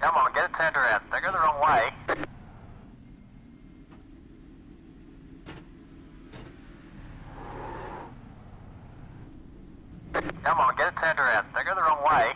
Come on, get it turned around. They go the wrong way. Come on, get it turned around. They go the wrong way.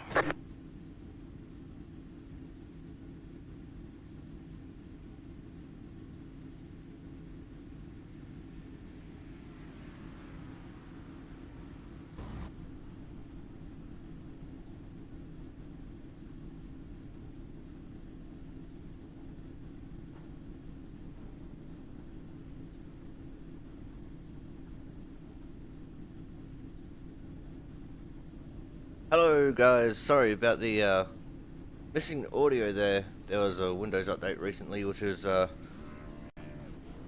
Hello guys, sorry about the missing audio there. There was a Windows update recently which has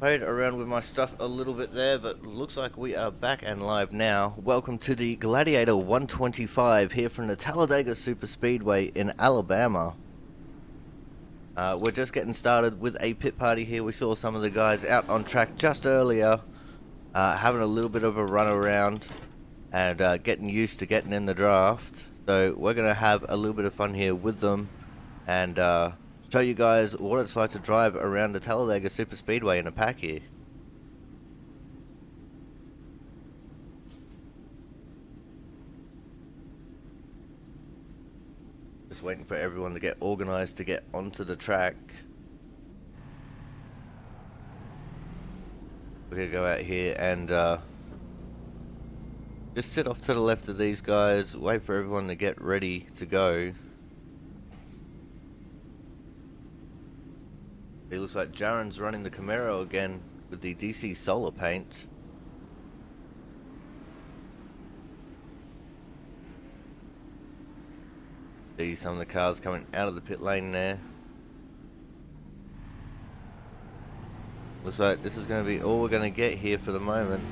played around with my stuff a little bit there, but looks like we are back and live now. Welcome to the Gladiator 125 here from the Talladega Speedway in Alabama. We're just getting started with a pit party here. We saw some of the guys out on track just earlier, having a little bit of a run around and getting used to getting in the draft. So we're going to have a little bit of fun here with them and show you guys what it's like to drive around the Talladega Speedway in a pack here. Just waiting for everyone to get organized to get onto the track. We're going to go out here and just sit off to the left of these guys, wait for everyone to get ready to go. It looks like Jaren's running the Camaro again with the DC solar paint. See some of the cars coming out of the pit lane there. Looks like this is going to be all we're going to get here for the moment.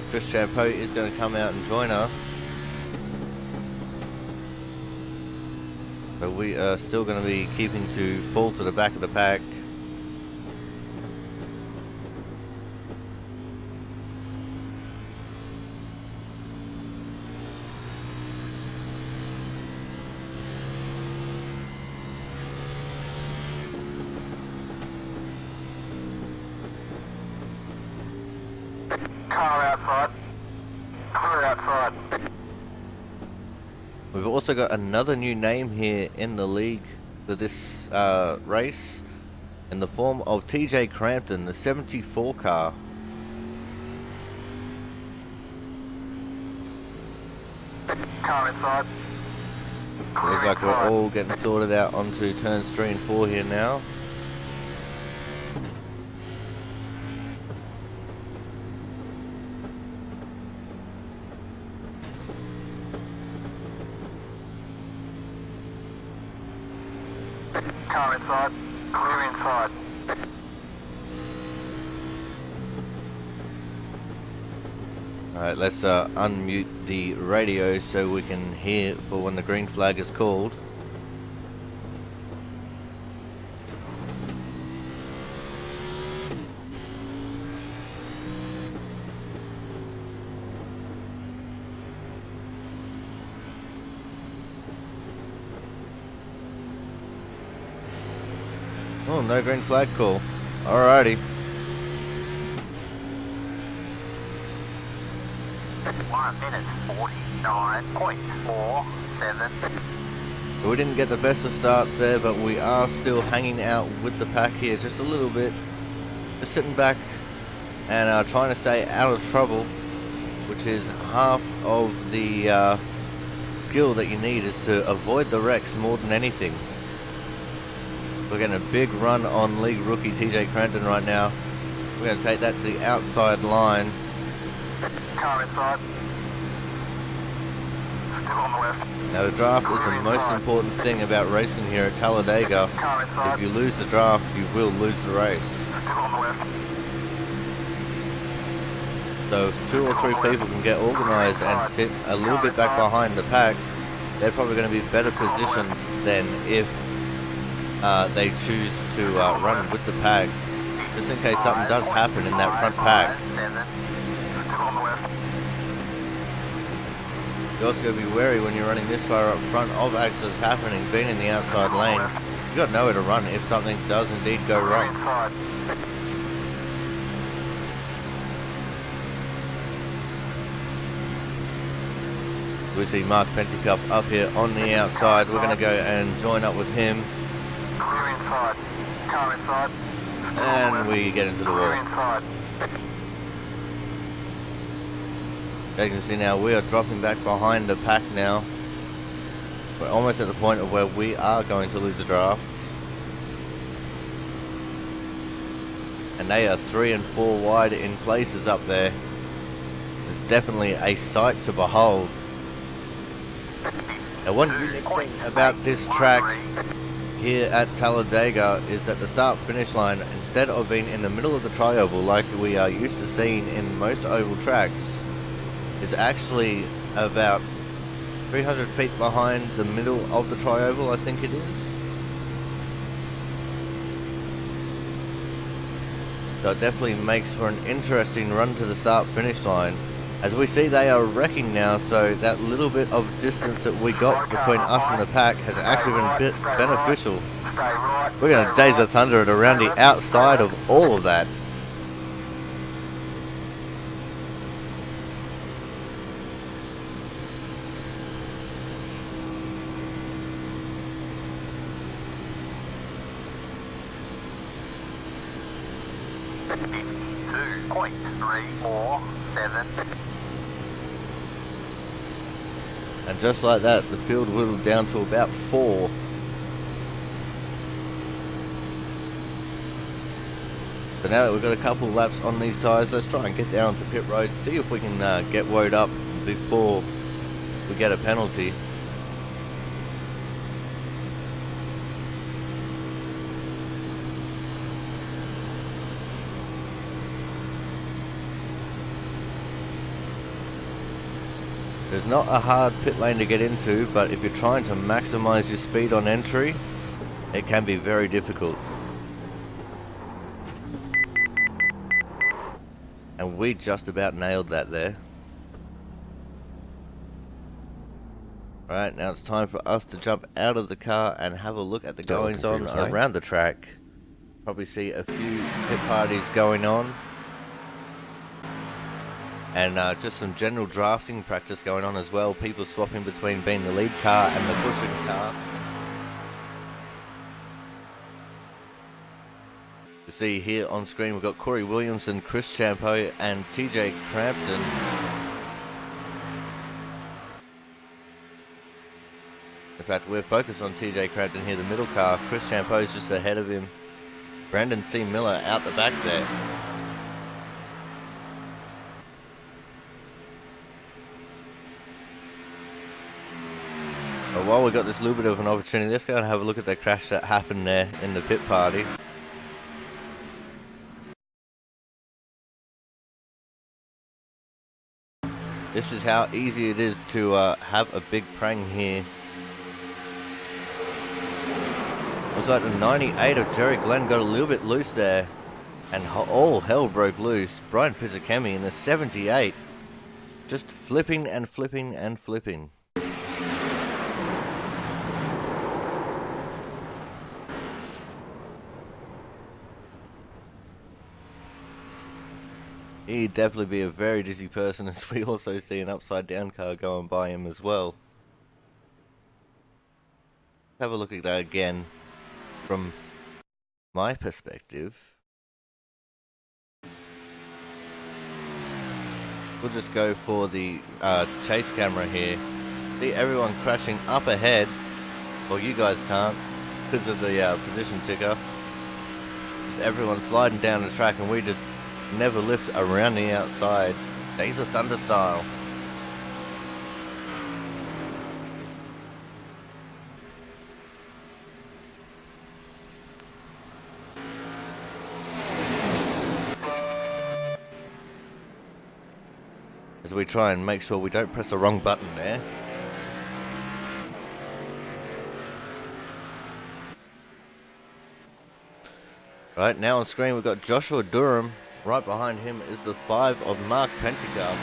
Chris Champeau is going to come out and join us. So we are still going to be keeping to fall to the back of the pack. Car outside. Clear outside. We've also got another new name here in the league for this race in the form of TJ Crampton, the 74 car. Car inside. Looks like we're all getting sorted out onto turns 3 and 4 here now. Car inside. Clear inside. Alright, let's unmute the radio so we can hear for when the green flag is called. Oh, no green flag call. Alrighty. 1 minute 49.47. We didn't get the best of starts there, but we are still hanging out with the pack here just a little bit. Just sitting back and trying to stay out of trouble, which is half of the skill that you need, is to avoid the wrecks more than anything. We're getting a big run on league rookie TJ Crampton right now. We're going to take that to the outside line. Car inside. Still on the left. Now the draft is the most important thing about racing here at Talladega. Car inside. If you lose the draft, you will lose the race. Still on the left. So if 2 or 3 people can get organised and sit a little bit back behind the pack, they're probably going to be better positioned than if they choose to run with the pack, just in case something does happen in that front pack. You also got to be wary when you're running this far up front of accidents happening, being in the outside lane. You got nowhere to run if something does indeed go wrong. Inside. We see Mark Pentecup up here on the outside. We're going to go and join up with him. Clear inside. Car inside. And we get into the Clear wall. inside. As you can see now, we are dropping back behind the pack now. We're almost at the point of where we are going to lose the draft. And they are 3 and 4 wide in places up there. It's definitely a sight to behold. Now, one unique thing about this track here at Talladega is that the start-finish line, instead of being in the middle of the tri-oval like we are used to seeing in most oval tracks, is actually about 300 feet behind the middle of the tri-oval, I think it is. So it definitely makes for an interesting run to the start-finish line. As we see, they are wrecking now, so that little bit of distance that we got between us and the pack has actually been beneficial. Stay right. We're going to Days of Thunder it around the outside of all of that. And just like that, the field whittled down to about 4. So now that we've got a couple laps on these tyres, let's try and get down to pit road, see if we can get woed up before we get a penalty. There's not a hard pit lane to get into, but if you're trying to maximize your speed on entry, it can be very difficult. And we just about nailed that there. Alright, now it's time for us to jump out of the car and have a look at the goings on around the track. Probably see a few pit parties going on. And just some general drafting practice going on as well. People swapping between being the lead car and the pushing car. You see here on screen we've got Corey Williamson, Chris Champeau and TJ Crampton. In fact, we're focused on TJ Crampton here, the middle car. Chris Champeau is just ahead of him. Brandon C. Miller out the back there. But while we've got this little bit of an opportunity, let's go and have a look at the crash that happened there in the pit party. This is how easy it is to have a big prang here. It was like the 98 of Jerry Glenn got a little bit loose there, and all hell broke loose. Brian Pizzakemi in the 78, just flipping and flipping and flipping. He'd definitely be a very dizzy person, as we also see an upside down car going by him as well. Have a look at that again from my perspective. We'll just go for the chase camera here. See everyone crashing up ahead. Well, you guys can't because of the position ticker. Just everyone sliding down the track, and we just never lift around the outside. Days of Thunder style. As we try and make sure we don't press the wrong button there. Right, now on screen we've got Joshua Durham. Right behind him is the 5 of Mark Pentecup.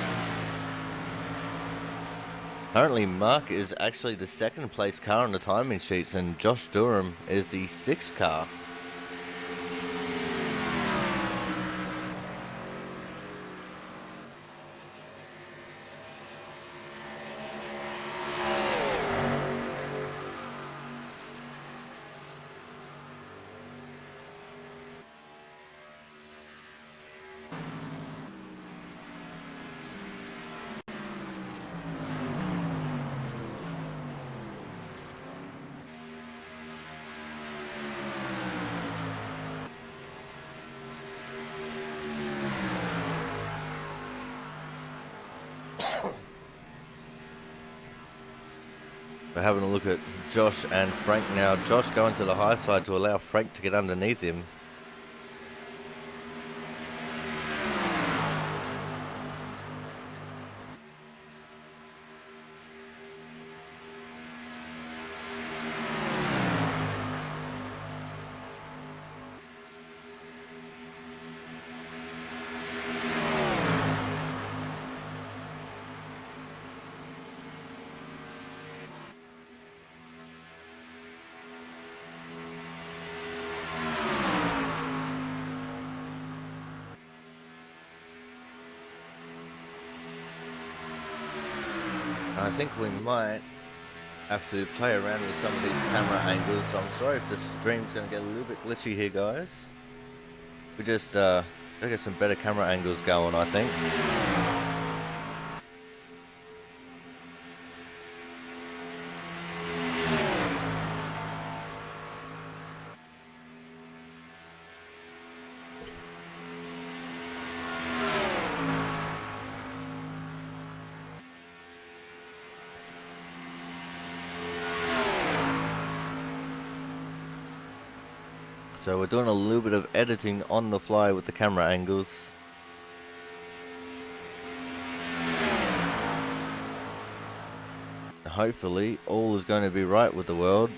Currently, Mark is actually the second place car on the timing sheets, and Josh Durham is the sixth car. We're having a look at Josh and Frank now. Josh going to the high side to allow Frank to get underneath him. I think we might have to play around with some of these camera angles, so I'm sorry if the stream's going to get a little bit glitchy here, guys. We just gotta get some better camera angles going, I think. So we're doing a little bit of editing on the fly with the camera angles. Hopefully all is going to be right with the world.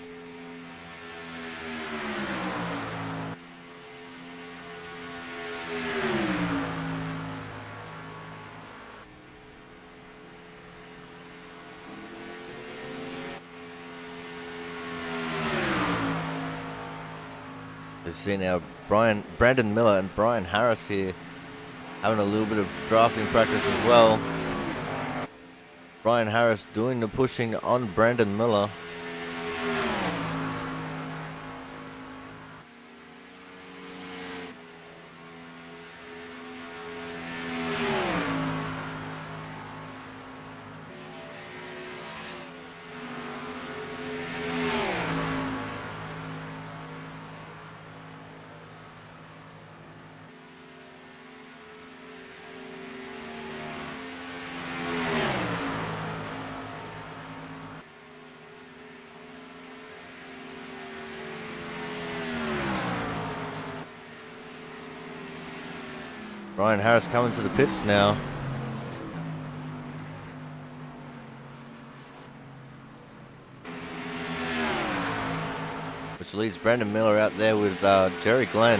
We've seen our Brandon Miller and Brian Harris here having a little bit of drafting practice as well. Brian Harris doing the pushing on Brandon Miller. Brian Harris coming to the pits now. Which leaves Brandon Miller out there with Jerry Glenn.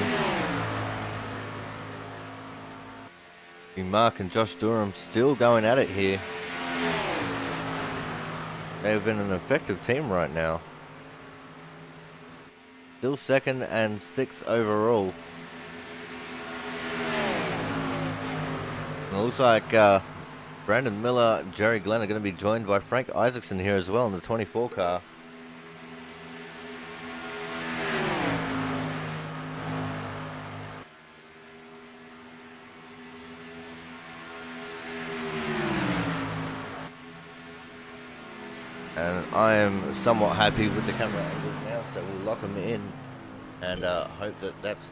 Mark and Josh Durham still going at it here. They've been an effective team right now. Still second and sixth overall. And it looks like Brandon Miller and Jerry Glenn are going to be joined by Frank Isaacson here as well in the 24 car. And I am somewhat happy with the camera angles now, so we'll lock them in and hope that that's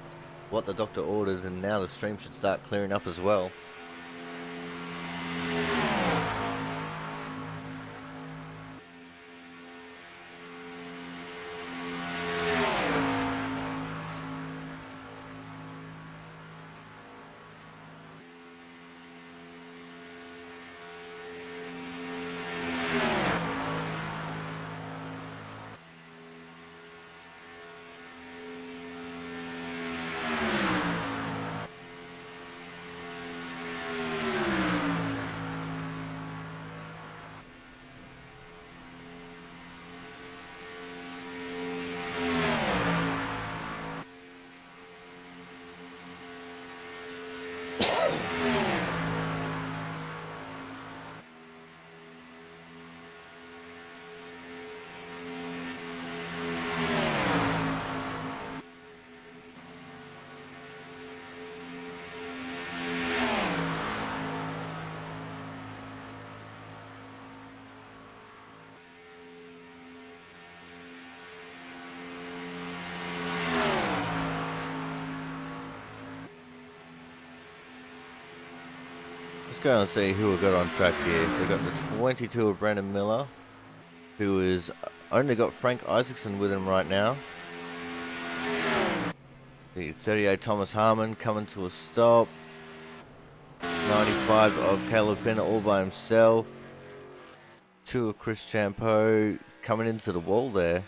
what the doctor ordered, and now the stream should start clearing up as well. Let's go and see who we got on track here. So we've got the 22 of Brandon Miller, who is only got Frank Isaacson with him right now. The 38 Thomas Harmon coming to a stop. 95 of Caleb Finn all by himself. 2 of Chris Champeau coming into the wall there.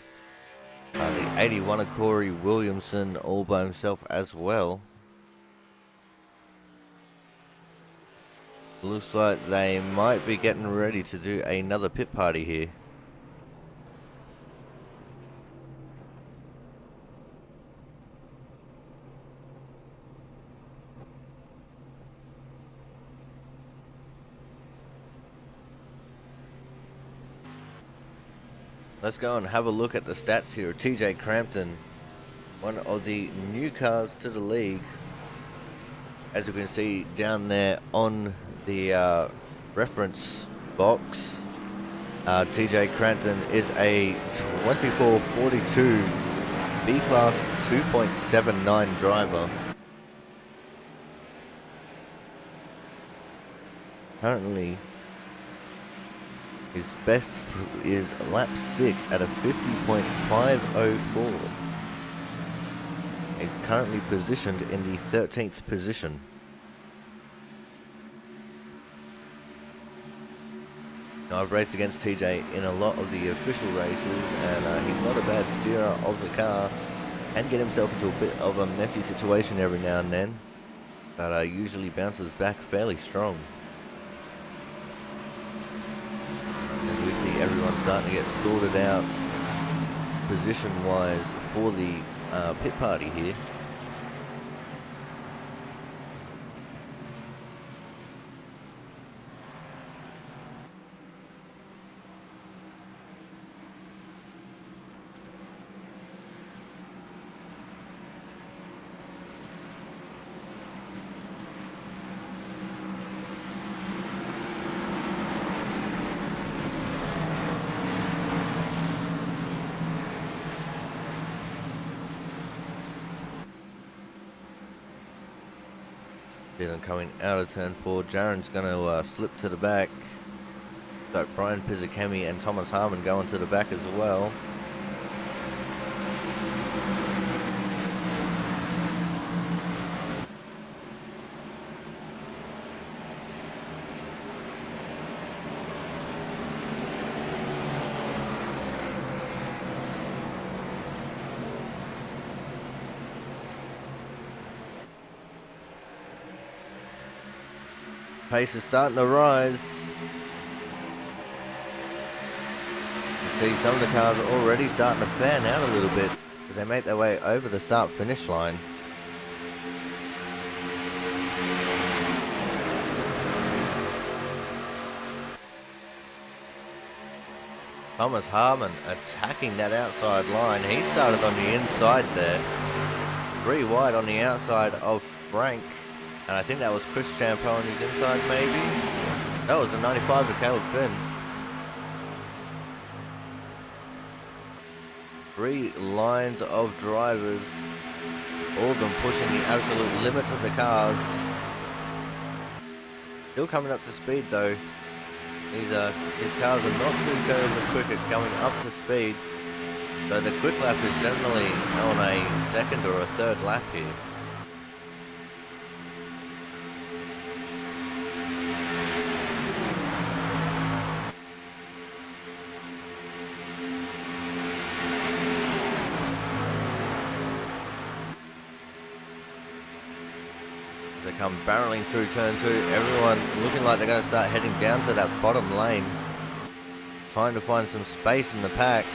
The 81 of Corey Williamson all by himself as well. Looks like they might be getting ready to do another pit party here. Let's go and have a look at the stats here. TJ Crampton, one of the new cars to the league. As you can see down there on the reference box, TJ Crampton is a 2442 B-Class 2.79 driver. Currently, his best is lap 6 at a 50.504. He's currently positioned in the 13th position. Now, I've raced against TJ in a lot of the official races, and he's not a bad steerer of the car, and get himself into a bit of a messy situation every now and then, but usually bounces back fairly strong. Everyone's starting to get sorted out position-wise for the pit party here. Then coming out of turn 4, Jaren's going to slip to the back. Got Brian Pizzicami and Thomas Harmon going to the back as well. Pace is starting to rise. You see some of the cars are already starting to fan out a little bit as they make their way over the start-finish line. Thomas Harmon attacking that outside line. He started on the inside there. 3 wide on the outside of Frank. And I think that was Chris Champeau on his inside, maybe. That was the 95 of Caleb Finn. 3 lines of drivers, all of them pushing the absolute limits of the cars. Still coming up to speed though. His cars are not too terribly quick at coming up to speed. So the quick lap is generally on a second or a third lap here. They come barreling through turn 2, everyone looking like they're going to start heading down to that bottom lane. Trying to find some space in the pack.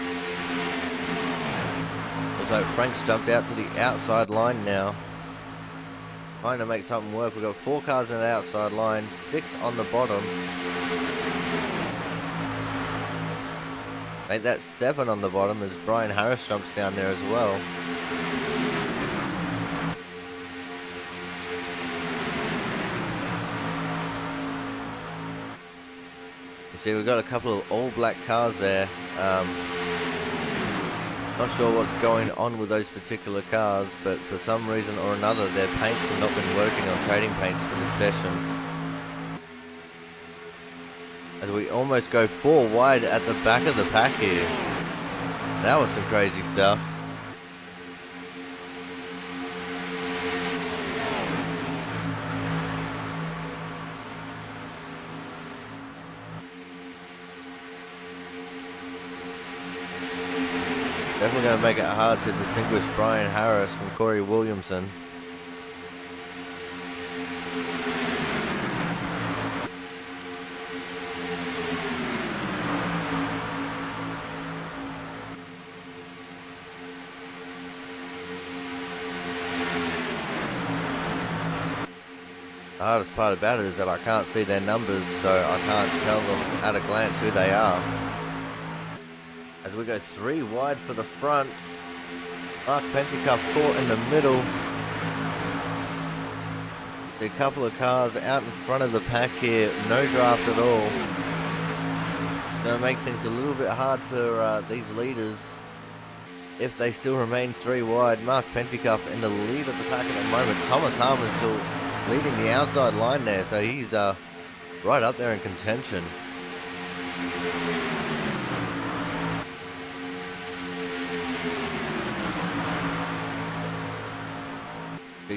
Looks like Frank's jumped out to the outside line now. Trying to make something work. We've got 4 cars in the outside line, 6 on the bottom. Make that 7 on the bottom as Brian Harris jumps down there as well. You see, we've got a couple of all black cars there. Not sure what's going on with those particular cars, but for some reason or another, their paints have not been working on trading paints for this session. as we almost go 4 wide at the back of the pack here. That was some crazy stuff. Definitely going to make it hard to distinguish Brian Harris from Corey Williamson. The hardest part about it is that I can't see their numbers, so I can't tell them at a glance who they are. As we go 3 wide for the front, Mark Pentecoff caught in the middle. A couple of cars out in front of the pack here, no draft at all. Going to make things a little bit hard for these leaders if they still remain 3 wide. Mark Pentecoff in the lead of the pack at the moment. Thomas Harmon still leading the outside line there, so he's right up there in contention.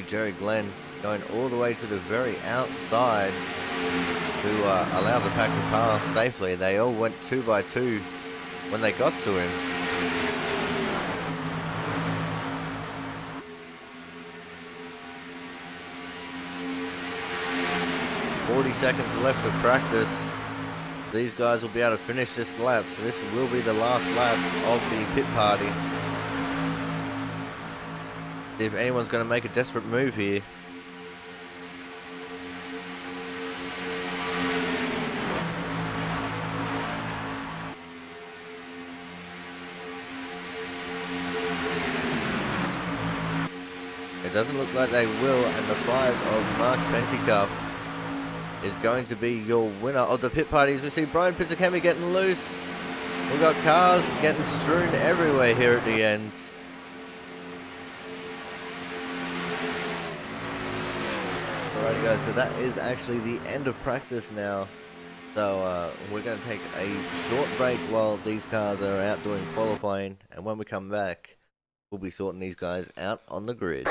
Jerry Glenn going all the way to the very outside to allow the pack to pass safely. They all went 2 by 2 when they got to him. Seconds left of practice. These guys will be able to finish this lap, so this will be the last lap of the pit party. If anyone's going to make a desperate move here. It doesn't look like they will, and the 5 of Mark Pentecoff is going to be your winner of the pit parties. We see Brian Pisacami getting loose. We've got cars getting strewn everywhere here at the end. Alrighty guys, so that is actually the end of practice now. So we're going to take a short break while these cars are out doing qualifying, and when we come back, we'll be sorting these guys out on the grid.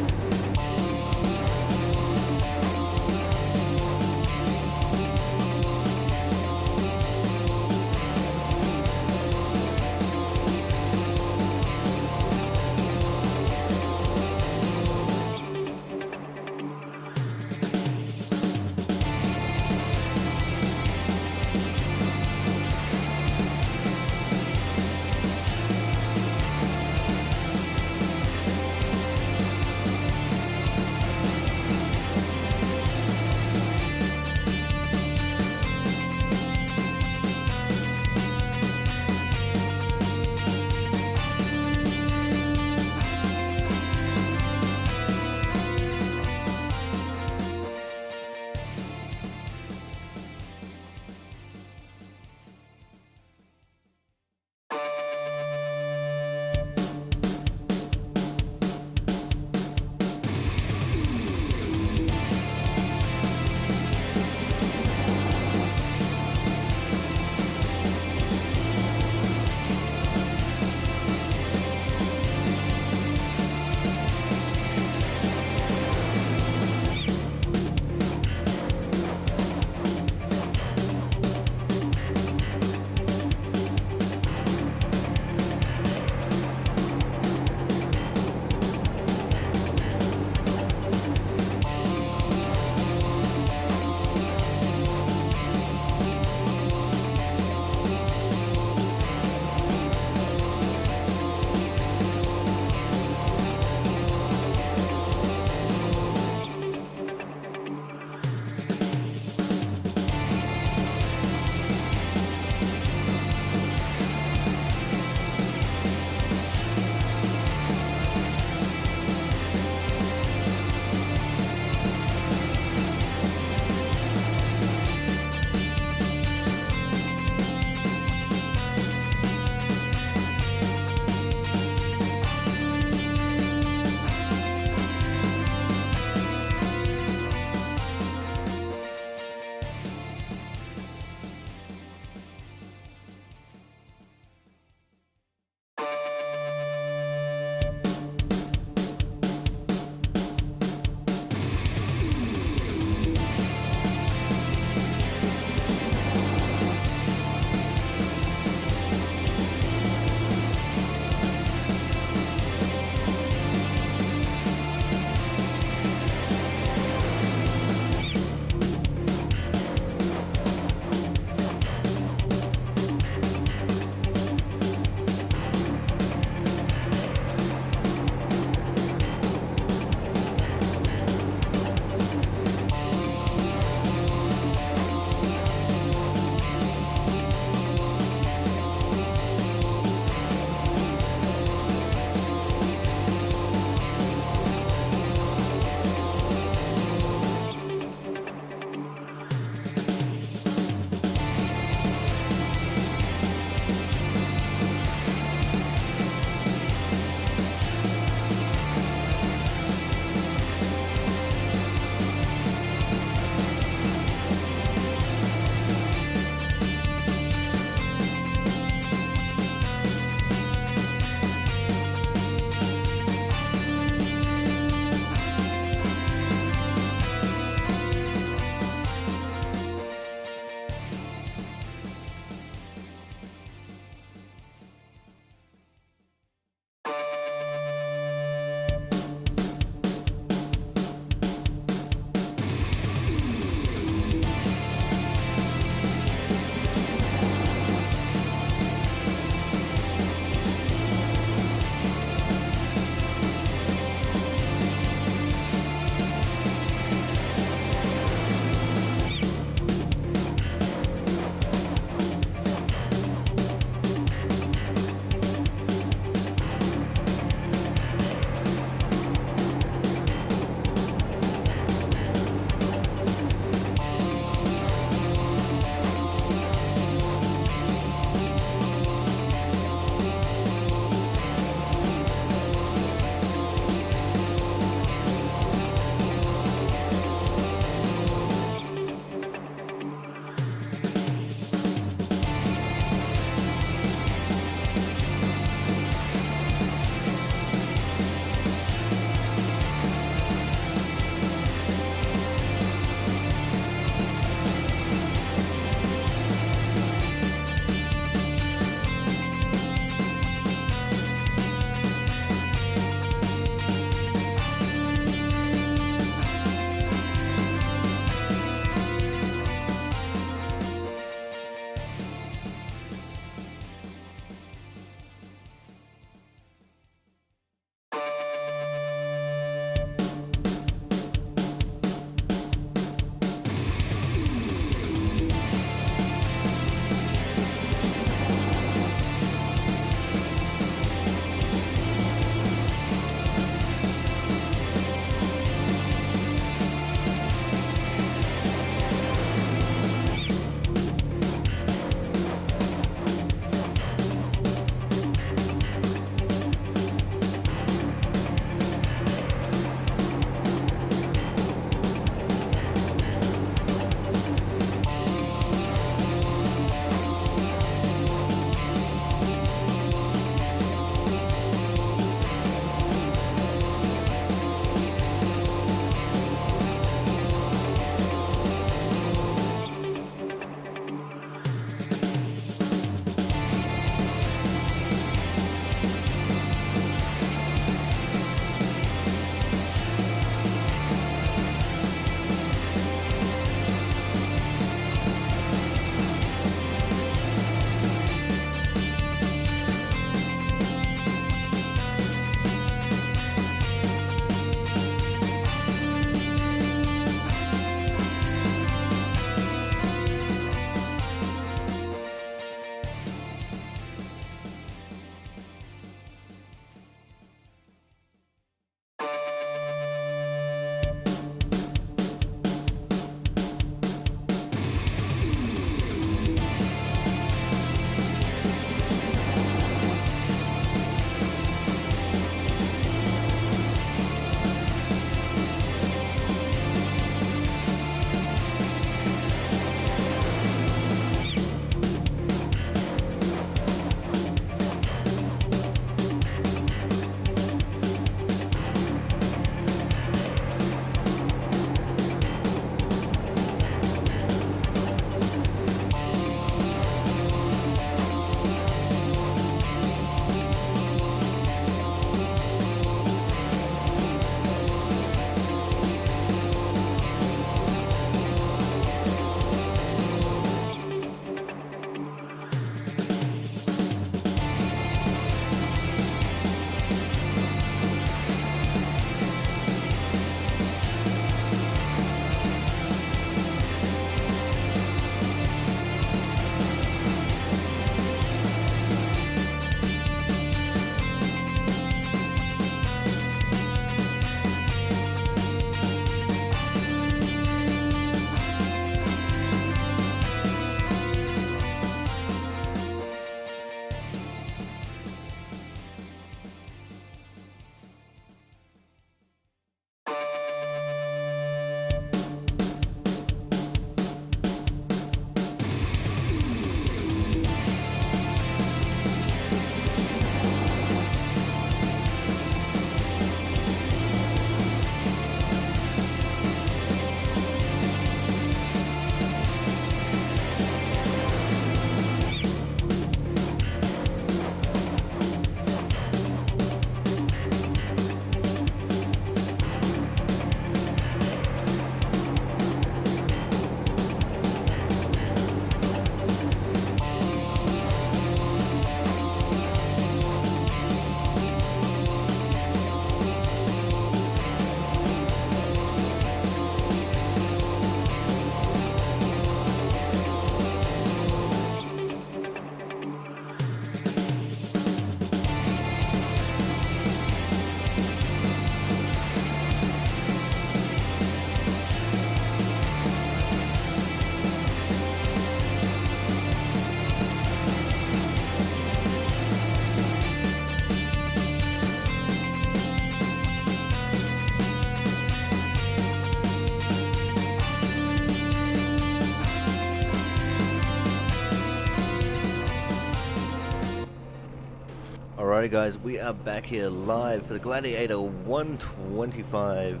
Alrighty guys, we are back here live for the Gladiator 125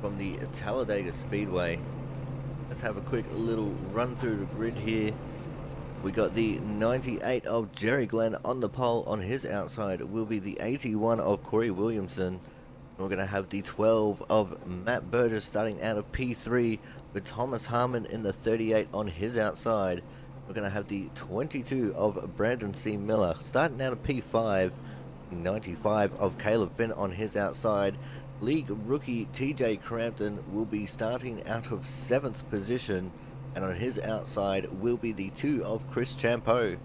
from the Talladega Speedway. Let's have a quick little run through the grid here. We got the 98 of Jerry Glenn on the pole. On his outside will be the 81 of Corey Williamson. We're going to have the 12 of Matt Burgess starting out of P3 with Thomas Harmon in the 38 on his outside. We're going to have the 22 of Brandon C. Miller starting out of P5, 95 of Caleb Finn on his outside. League rookie TJ Crampton will be starting out of 7th position, and on his outside will be the 2 of Chris Champeau.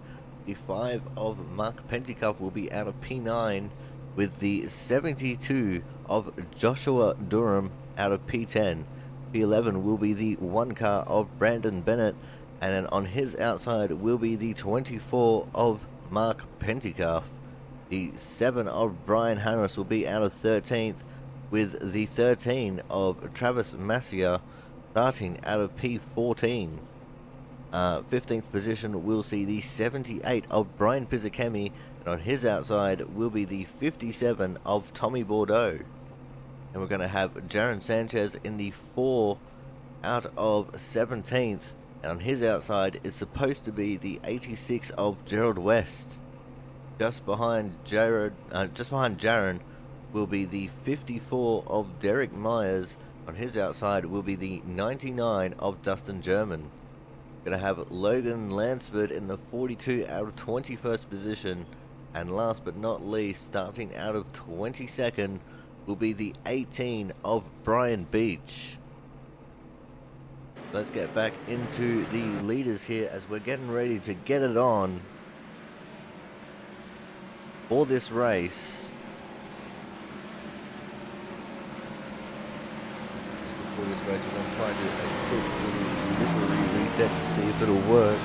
The 5 of Mark Pentecoff will be out of P9, with the 72 of Joshua Durham out of P10. P11 will be the 1 car of Brandon Bennett, and then on his outside will be the 24 of Mark Pentecoff. The 7 of Brian Harris will be out of 13th, with the 13 of Travis Massia starting out of P14. 15th position will see the 78 of Brian Pizzicami, and on his outside will be the 57 of Tommy Bordeaux. And we're going to have Jaron Sanchez in the 4 out of 17th, and on his outside is supposed to be the 86 of Gerald West. Just behind Jaron will be the 54 of Derek Myers. On his outside will be the 99 of Dustin German. Going to have Logan Lansford in the 42 out of 21st position, and last but not least, starting out of 22nd will be the 18 of Brian Beach. Let's get back into the leaders here as we're getting ready to get it on for this race. Just before this race, we're going to try and do a quick little livery reset to see if it'll work.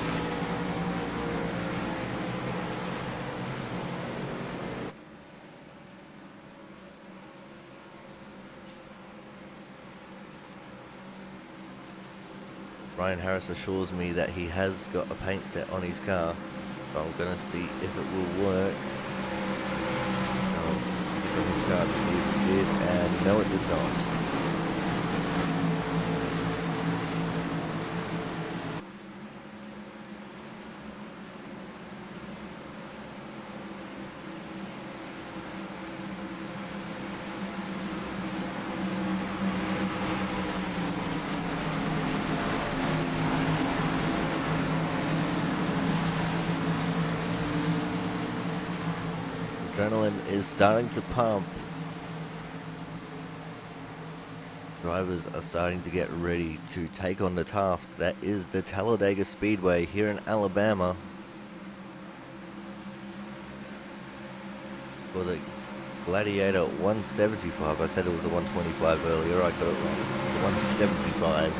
Ryan Harris assures me that he has got a paint set on his car, but I'm going to see if it will work. I'll look on his car to see if it did, and no, it did not. Adrenaline is starting to pump. Drivers are starting to get ready to take on the task that is the Talladega Speedway here in Alabama for the Gladiator 175. I said it was a 125 earlier, I got it wrong. 175.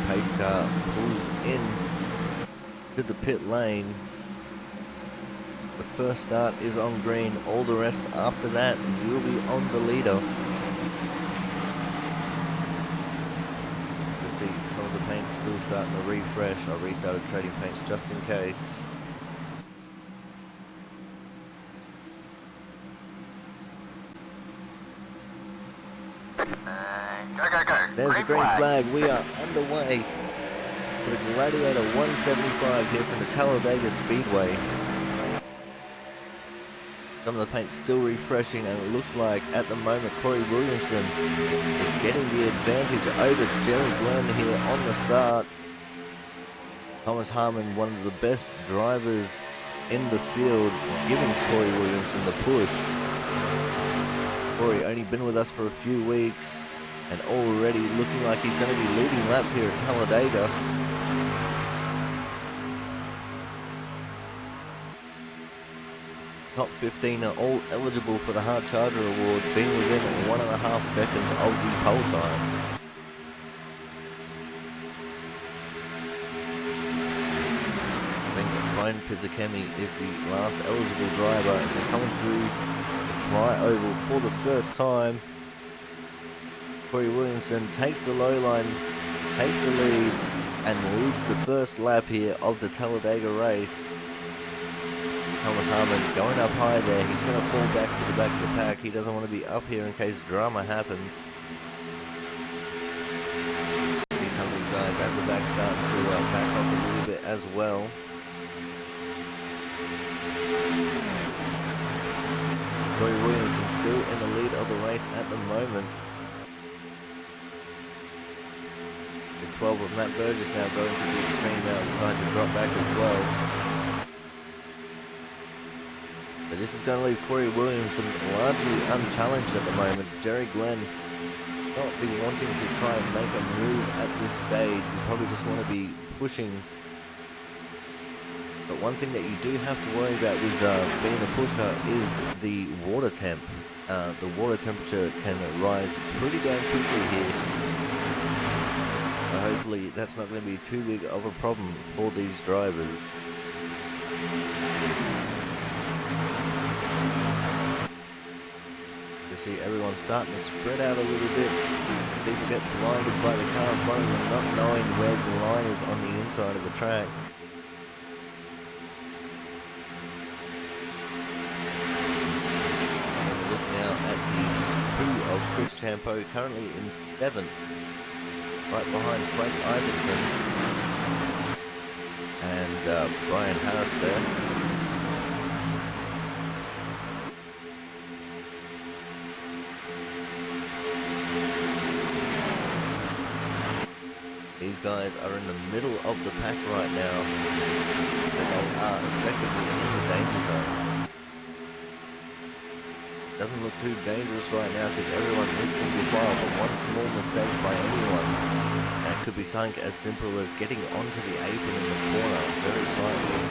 Pace car pulls in to the pit lane. The first start is on green. All the rest after that will be on the leader. You'll see some of the paint's still starting to refresh. I restarted trading paints just in case. Go. There's the green flag. We are underway for the Gladiator 175 here from the Talladega Speedway. Some of the paint's still refreshing, and it looks like at the moment Corey Williamson is getting the advantage over Jerry Glenn here on the start. Thomas Harmon, one of the best drivers in the field, giving Corey Williamson the push. Corey only been with us for a few weeks, and already looking like he's going to be leading laps here at Talladega. Top 15 are all eligible for the Hard Charger Award, being within 1.5 seconds of the pole time. Brian Pizzakemi is the last eligible driver as they're coming through the tri-oval for the first time. Corey Williamson takes the low line, takes the lead, and leads the first lap here of the Talladega race. Thomas Harmon going up high there. He's going to fall back to the back of the pack. He doesn't want to be up here in case drama happens. See some of these guys at the back starting to back up a little bit as well. Corey Williamson still in the lead of the race at the moment. The 12 of Matt Burgess now going to the extreme outside to drop back as well. But this is going to leave Corey Williamson largely unchallenged at the moment. Jerry Glenn not be wanting to try and make a move at this stage. You probably just want to be pushing. But one thing that you do have to worry about with being a pusher is the water temp. The water temperature can rise pretty damn quickly here. So hopefully that's not going to be too big of a problem for these drivers. You see everyone starting to spread out a little bit. People get blinded by the car in front of them, not knowing where the line is on the inside of the track. Look now at the crew of Chris Champeau, currently in 7th, right behind Frank Isaacson and Brian Harris there. These guys are in the middle of the pack right now, and they are effectively in the danger zone. Doesn't look too dangerous right now because everyone is single file, but one small mistake by anyone, and it could be something as simple as getting onto the apron in the corner very slightly,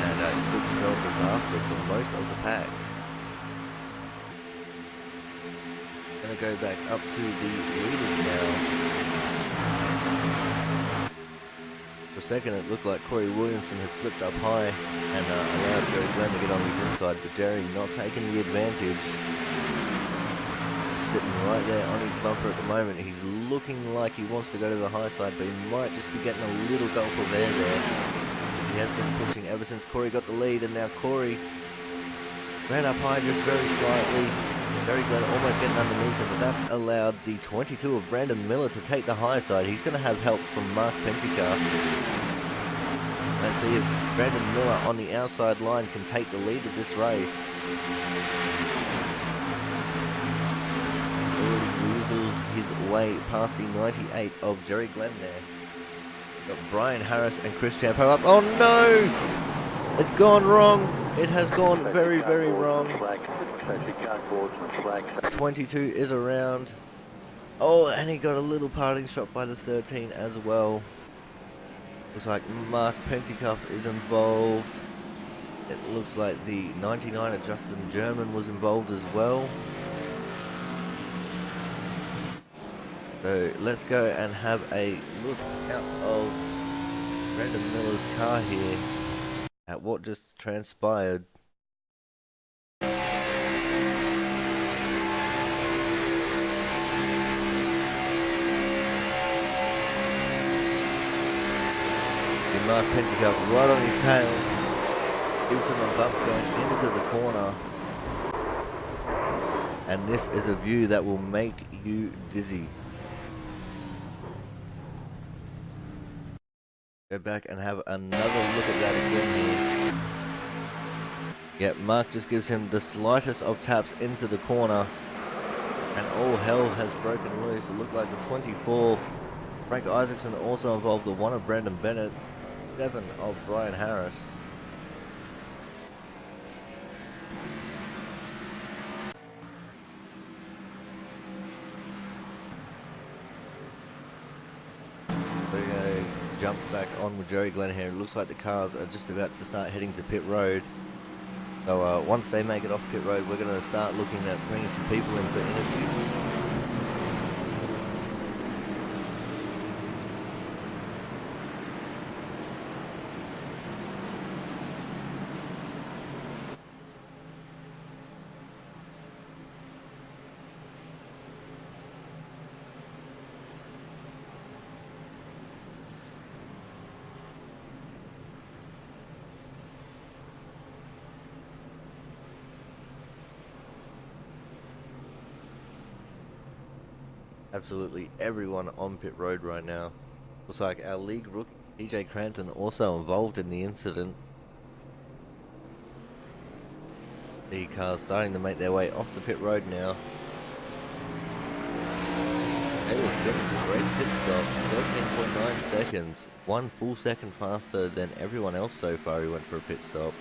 and it could spell disaster for most of the pack. Gonna go back up to the leaders now. For a second it looked like Corey Williamson had slipped up high and allowed Jerry Glenn to get on his inside, but Jerry not taking the advantage. Sitting right there on his bumper at the moment. He's looking like he wants to go to the high side, but he might just be getting a little gulp of air there, because he has been pushing ever since Corey got the lead, and now Corey ran up high just very slightly. Jerry Glenn almost getting underneath him, but that's allowed the 22 of Brandon Miller to take the high side. He's going to have help from Mark Pentecoff. Let's see if Brandon Miller on the outside line can take the lead of this race. He's already weaseled his way past the 98 of Jerry Glenn there. Got Brian Harris and Chris Champeau up. Oh no! It's gone wrong. It has gone very, very wrong. 22 is around. Oh, and he got a little parting shot by the 13 as well. Looks like Mark Pentecoff is involved. It looks like the 99 of Justin German was involved as well. So let's go and have a look out of Brandon Miller's car here at what just transpired. Mark Pentecoff right on his tail, gives him a bump going into the corner, and this is a view that will make you dizzy. Go back and have another look at that again here. Yeah, Mark just gives him the slightest of taps into the corner, and all hell has broken loose. It looked like the 24, Frank Isaacson also involved, the 1 of Brandon Bennett, 7 of Brian Harris. We're going to jump back on with Jerry Glenn here. It looks like the cars are just about to start heading to pit road. So once they make it off pit road, we're going to start looking at bringing some people in for interviews. absolutely everyone on pit road right now. Looks like our league rookie, TJ Cranton, also involved in the incident. The cars starting to make their way off the pit road now. Taylor Finn, great pit stop, 13.9 seconds, 1 full second faster than everyone else so far who went for a pit stop.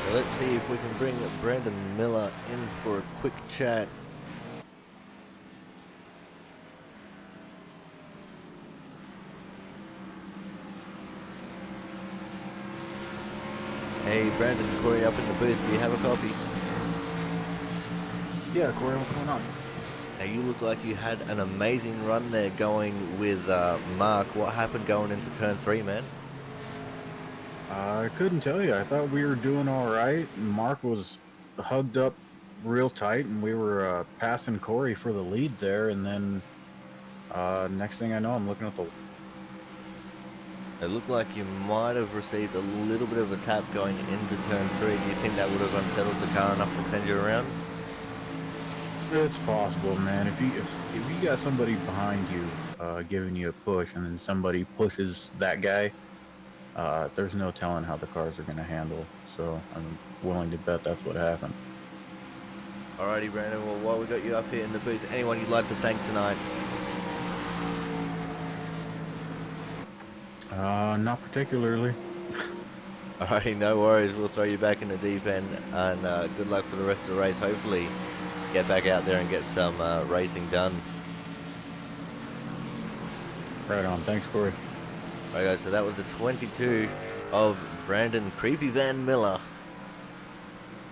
So let's see if we can bring Brandon Miller in for a quick chat. Hey Brandon, Corey up in the booth, do you have a copy? Yeah, Corey, what's going on? Now you look like you had an amazing run there going with Mark. What happened going into turn 3, man? I couldn't tell you. I thought we were doing all right. Mark was hugged up real tight, and we were passing Corey for the lead there. And then next thing I know, I'm looking at the. It looked like you might have received a little bit of a tap going into turn 3. Do you think that would have unsettled the car enough to send you around? It's possible, man. If you got somebody behind you giving you a push, and then somebody pushes that guy, there's no telling how the cars are going to handle. So I'm willing to bet that's what happened. Alrighty, Brandon. Well, while we got you up here in the booth, anyone you'd like to thank tonight? Not particularly. Alrighty, no worries. We'll throw you back in the deep end, and good luck for the rest of the race. Hopefully, get back out there and get some racing done. Right on. Thanks, Corey. Alright, guys. So that was the 22 of Brandon Creepy Van Miller.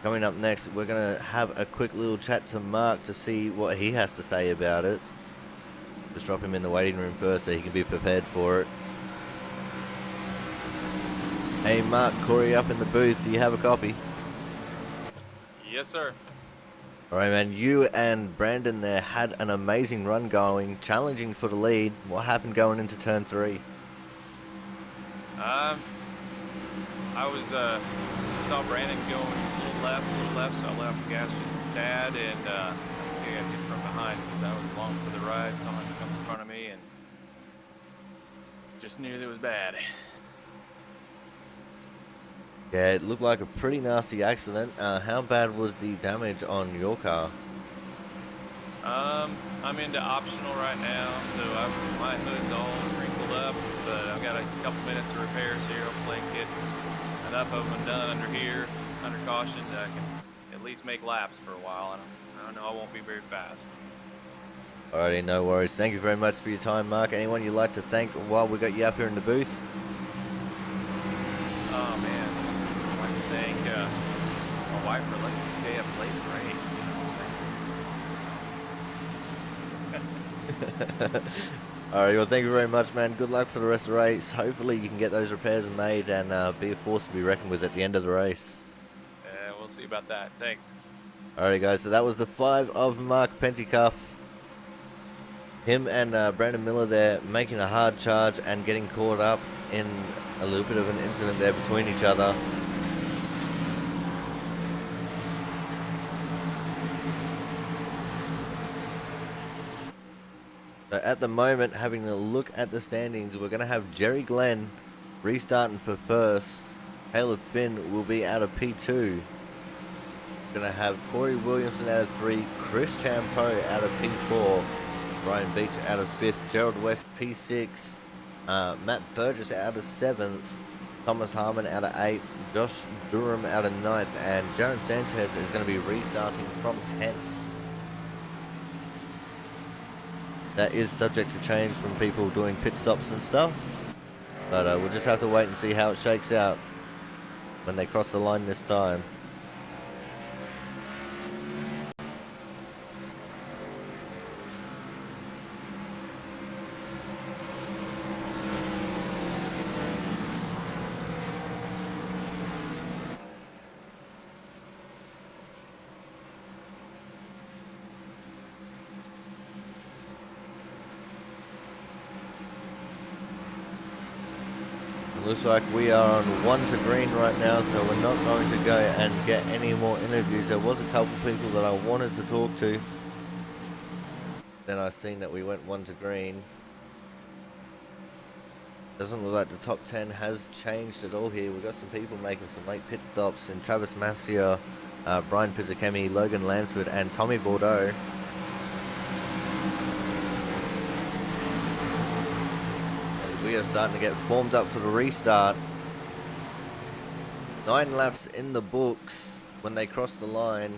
Coming up next, we're going to have a quick little chat to Mark to see what he has to say about it. Just drop him in the waiting room first so he can be prepared for it. Hey Mark, Corey up in the booth, do you have a copy? Yes, sir. Alright man, you and Brandon there had an amazing run going, challenging for the lead. What happened going into turn 3? I was saw Brandon going a little left, so I let off the gas just a tad, and I got hit from behind because I was along for the ride. Saw him come in front of me, and just knew that it was bad. Yeah, it looked like a pretty nasty accident. How bad was the damage on your car? I'm into optional right now, so my hood's all wrinkled up, but I've got a couple minutes of repairs here. Hopefully I can get enough of them done under here, under caution, that I can at least make laps for a while. I know I won't be very fast. Alrighty, no worries. Thank you very much for your time, Mark. Anyone you'd like to thank while we got you up here in the booth? Oh man, I'd like to thank my wife for letting me stay up late and race. You know what I'm saying? Alright, well thank you very much, man. Good luck for the rest of the race. Hopefully you can get those repairs made and be a force to be reckoned with at the end of the race. We'll see about that. Thanks. Alright guys, so that was the 5 of Mark Pentecoff. Him and Brandon Miller there making a hard charge and getting caught up in a little bit of an incident there between each other. So at the moment, having a look at the standings, we're going to have Jerry Glenn restarting for first. Caleb Finn will be out of P2. We're going to have Corey Williamson out of 3, Chris Champo out of P4, Brian Beach out of 5th, Gerald West P6, Matt Burgess out of 7th, Thomas Harmon out of 8th, Josh Durham out of 9th, and Jaron Sanchez is going to be restarting from 10th. That is subject to change from people doing pit stops and stuff, but we'll just have to wait and see how it shakes out when they cross the line this time. Looks like we are on 1 to green right now, so we're not going to go and get any more interviews. There was a couple people that I wanted to talk to. Then I seen that we went 1 to green. Doesn't look like the top 10 has changed at all here. We've got some people making some late pit stops in Travis Massier, Brian Pizzakemi, Logan Lansford, and Tommy Bordeaux. As we are starting to get formed up for the restart. 9 laps in the books when they cross the line.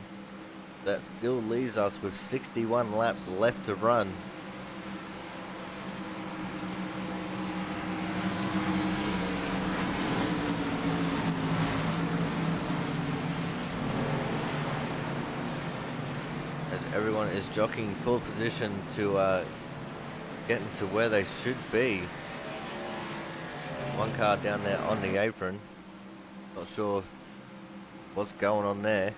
That still leaves us with 61 laps left to run. As everyone is jockeying full position to get into where they should be. One car down there on the apron. Not sure what's going on there.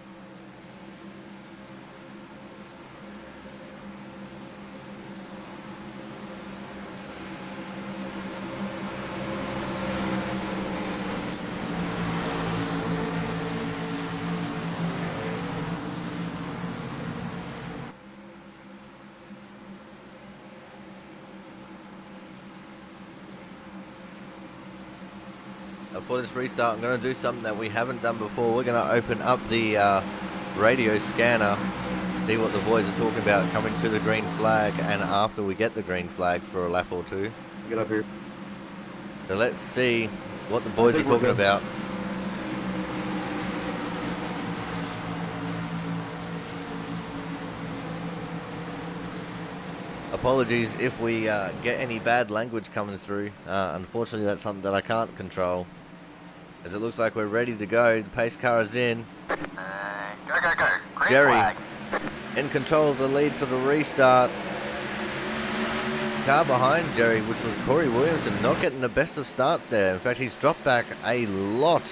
For this restart, I'm going to do something that we haven't done before. We're going to open up the radio scanner, see what the boys are talking about coming to the green flag, and after we get the green flag for a lap or two. Get up here. So let's see what the boys are talking about. Apologies if we get any bad language coming through. Unfortunately, that's something that I can't control. As it looks like we're ready to go. The pace car is in. Go, go, go. Green Jerry flag. in control of the lead for the restart. Car behind Jerry, which was Corey Williamson, not getting the best of starts there. In fact, he's dropped back a lot.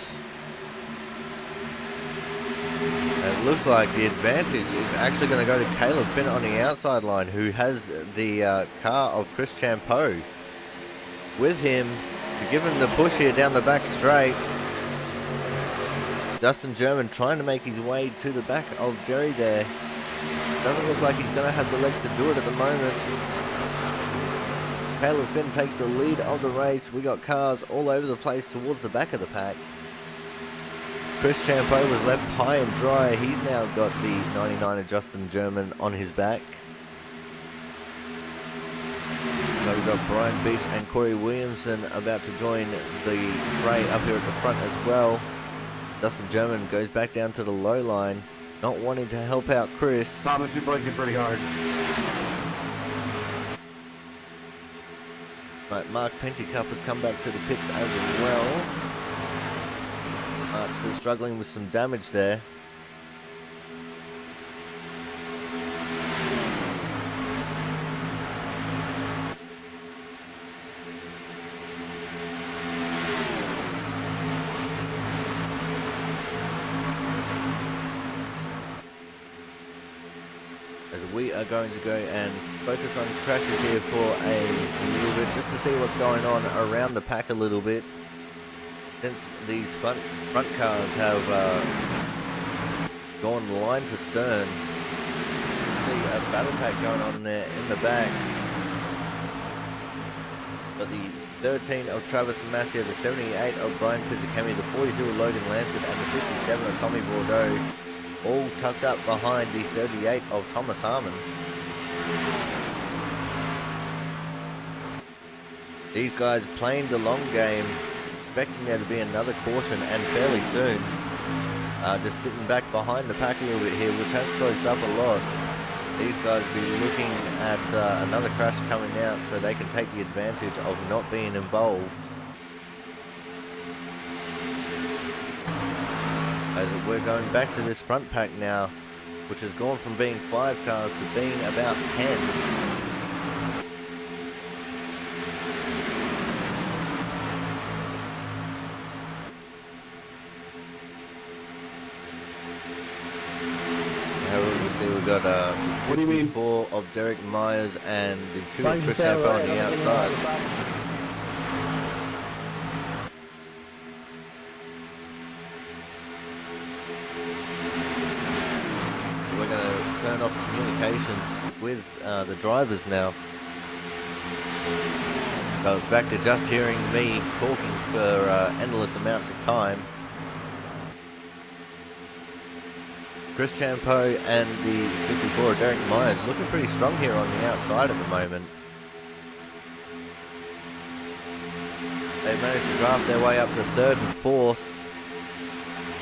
And it looks like the advantage is actually going to go to Caleb Finn on the outside line, who has the car of Chris Champeau with him to give him the push here down the back straight. Dustin German trying to make his way to the back of Jerry there. Doesn't look like he's going to have the legs to do it at the moment. Caleb Finn takes the lead of the race. We got cars all over the place towards the back of the pack. Chris Champeau was left high and dry. He's now got the 99 of Justin German on his back. So we've got Brian Beach and Corey Williamson about to join the fray up here at the front as well. Dustin German goes back down to the low line, not wanting to help out Chris. Thomas, you're braking pretty hard. Right, Mark Penticup has come back to the pits as well. Mark still struggling with some damage there. We are going to go and focus on crashes here for a little bit, just to see what's going on around the pack a little bit. Since these front cars have gone line to stern, you see a battle pack going on there in the back. Got the 13 of Travis Massier, the 78 of Brian Pizzakemi, the 42 of Logan Lansford, and the 57 of Tommy Bordeaux. All tucked up behind the 38 of Thomas Harmon. These guys playing the long game, expecting there to be another caution and fairly soon. Just sitting back behind the pack a little bit here, which has closed up a lot. These guys will be looking at another crash coming out so they can take the advantage of not being involved. As we're going back to this front pack now, which has gone from being 5 cars to being about 10. However, we see we've got What do you mean? 4 of Derek Myers and the 2 of Chris Champeau on the outside. off communications with the drivers now. So it's back to just hearing me talking for endless amounts of time. Chris Champeau and the 54 Derek Myers looking pretty strong here on the outside at the moment. They've managed to draft their way up to third and fourth.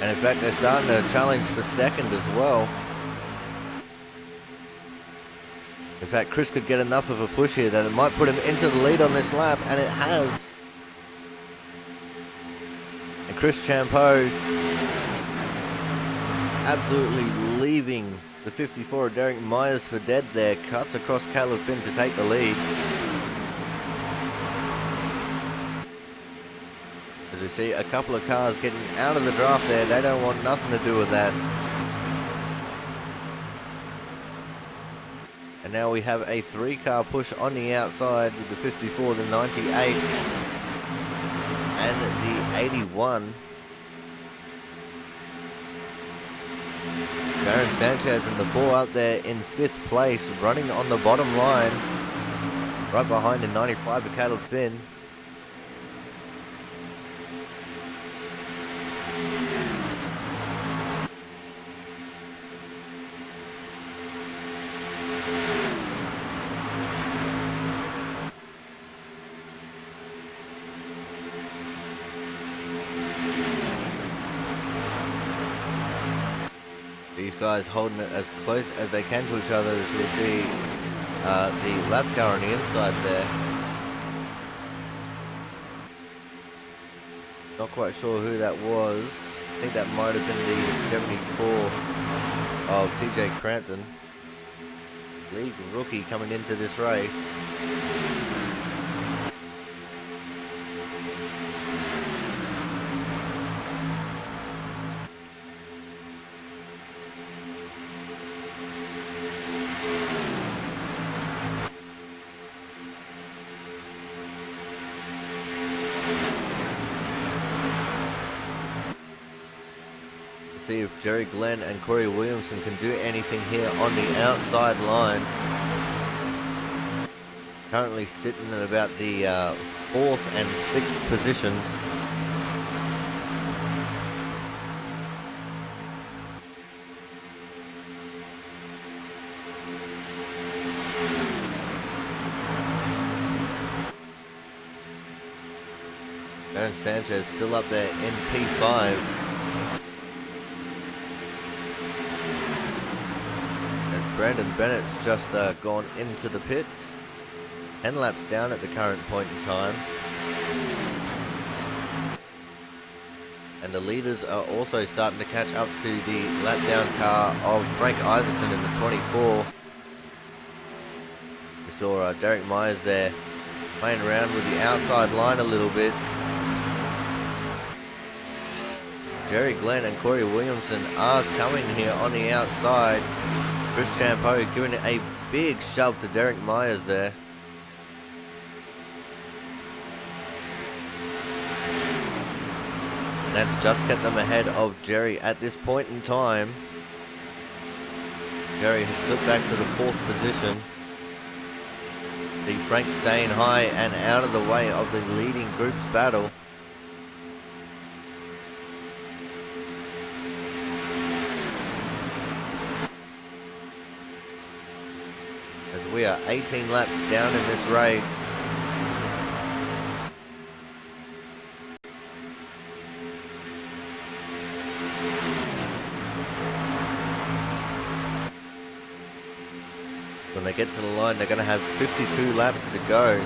And in fact, they're starting to challenge for second as well. In fact, Chris could get enough of a push here that it might put him into the lead on this lap, and it has. And Chris Champeau absolutely leaving the 54 of Derek Myers for dead there. Cuts across Caleb Finn to take the lead. As we see a couple of cars getting out of the draft there, they don't want nothing to do with that. And now we have a 3-car push on the outside with the 54, the 98, and the 81. Darren Sanchez and the 4 up there in 5th place, running on the bottom line, right behind the 95 of Caleb Finn. These guys holding it as close as they can to each other, as we see the lap car on the inside there. Not quite sure who that was. I think that might have been the 74 of TJ Crampton. League rookie coming into this race. See if Jerry Glenn and Corey Williamson can do anything here on the outside line. Currently sitting at about the 4th and 6th positions. Darren Sanchez still up there in P5. Brandon Bennett's just gone into the pits. 10 laps down at the current point in time. And the leaders are also starting to catch up to the lap down car of Frank Isaacson in the 24. We saw Derek Myers there playing around with the outside line a little bit. Jerry Glenn and Corey Williamson are coming here on the outside. Chris Champeau giving it a big shove to Derek Myers there. And that's just kept them ahead of Jerry at this point in time. Jerry has slipped back to the 4th position. The Frank staying high and out of the way of the leading group's battle. We are 18 laps down in this race. When they get to the line, they're going to have 52 laps to go.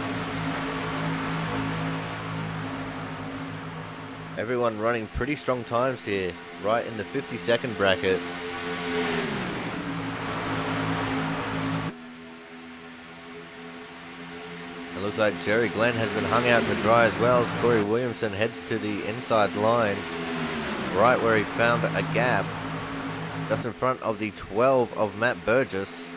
Everyone running pretty strong times here, right in the 50-second bracket. It looks like Jerry Glenn has been hung out to dry as well as Corey Williamson heads to the inside line, right where he found a gap, just in front of the 12 of Matt Burgess.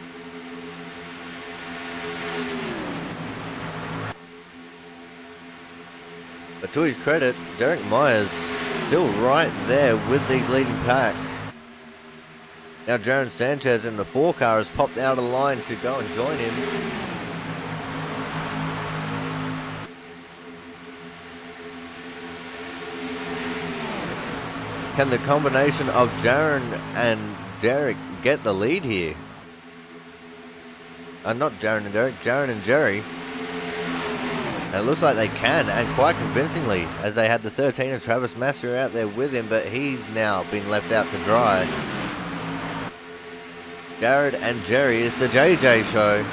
But to his credit, Derek Myers still right there with these leading pack. Now Jaron Sanchez in the 4 car has popped out of line to go and join him. Can the combination of Jaron and Derek get the lead here? Not Jaron and Derek, Jaron and Jerry. And it looks like they can, and quite convincingly, as they had the 13 of Travis Master out there with him, but he's now been left out to dry. Jared and Jerry, it's the JJ show.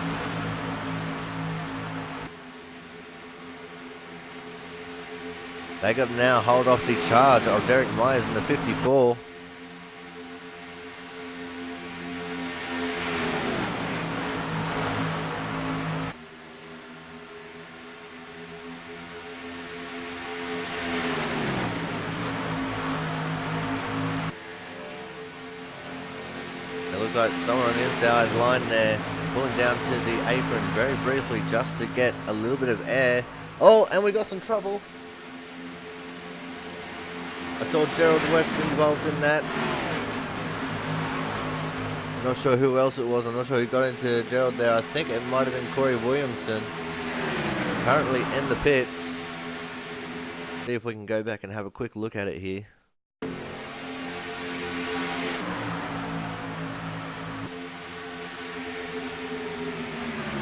They got to now hold off the charge of Derek Myers in the 54. It looks like someone on the inside line there, pulling down to the apron very briefly just to get a little bit of air. Oh, and we got some trouble. I saw Gerald West involved in that. I'm not sure who else it was. I'm not sure who got into Gerald there. I think it might have been Corey Williamson. Currently in the pits. See if we can go back and have a quick look at it here.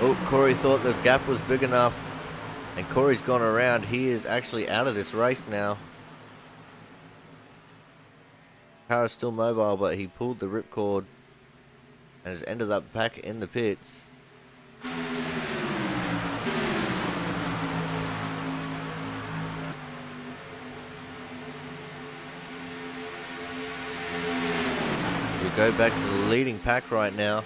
Oh, Corey thought the gap was big enough. And Corey's gone around. He is actually out of this race now. Car is still mobile, but he pulled the ripcord and has ended up back in the pits. We go back to the leading pack right now.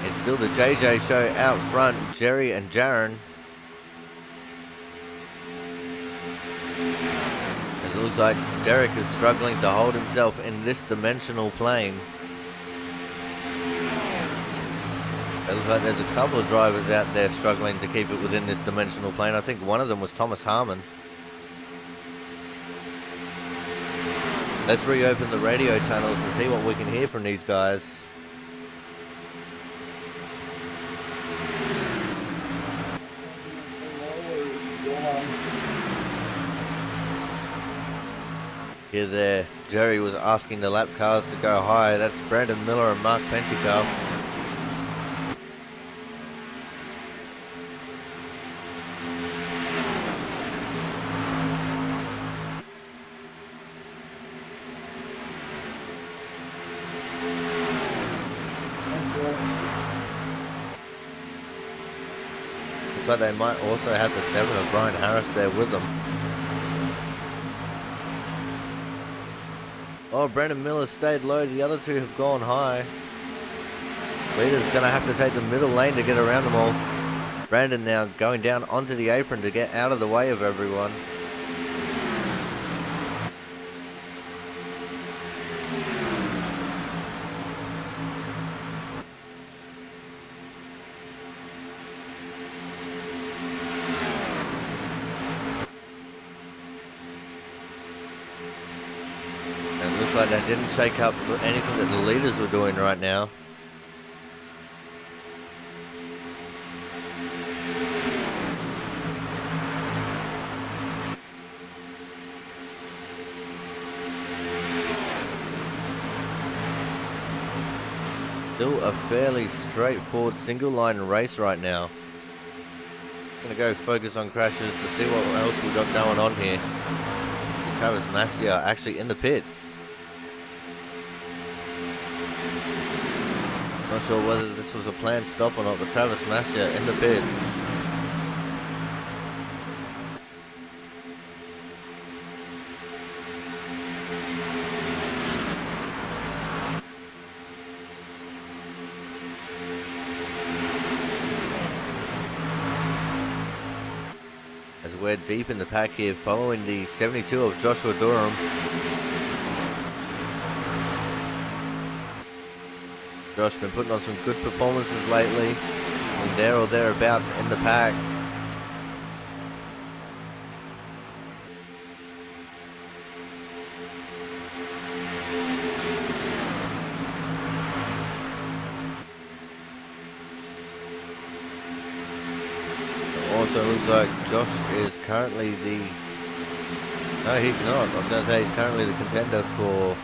It's still the JJ show out front, Jerry and Jaron. As it looks like Derek is struggling to hold himself in this dimensional plane. It looks like there's a couple of drivers out there struggling to keep it within this dimensional plane. I think one of them was Thomas Harmon. Let's reopen the radio channels and see what we can hear from these guys. Here there, Jerry was asking the lap cars to go high. That's Brandon Miller and Mark Penticoff. Looks like they might also have the 7 of Brian Harris there with them. Oh, Brandon Miller stayed low. The other two have gone high. Leader's going to have to take the middle lane to get around them all. Brandon now going down onto the apron to get out of the way of everyone. Like they didn't shake up anything that the leaders were doing right now. Still a fairly straightforward single line race right now. Gonna go focus on crashes to see what else we got going on here. Travis Masia actually in the pits. Not sure whether this was a planned stop or not, but Travis Masia in the pits. As we're deep in the pack here, following the 72 of Joshua Durham. Josh been putting on some good performances lately, and there or thereabouts in the pack. Looks like Josh is currently the... No, he's not. I was going to say he's currently the contender for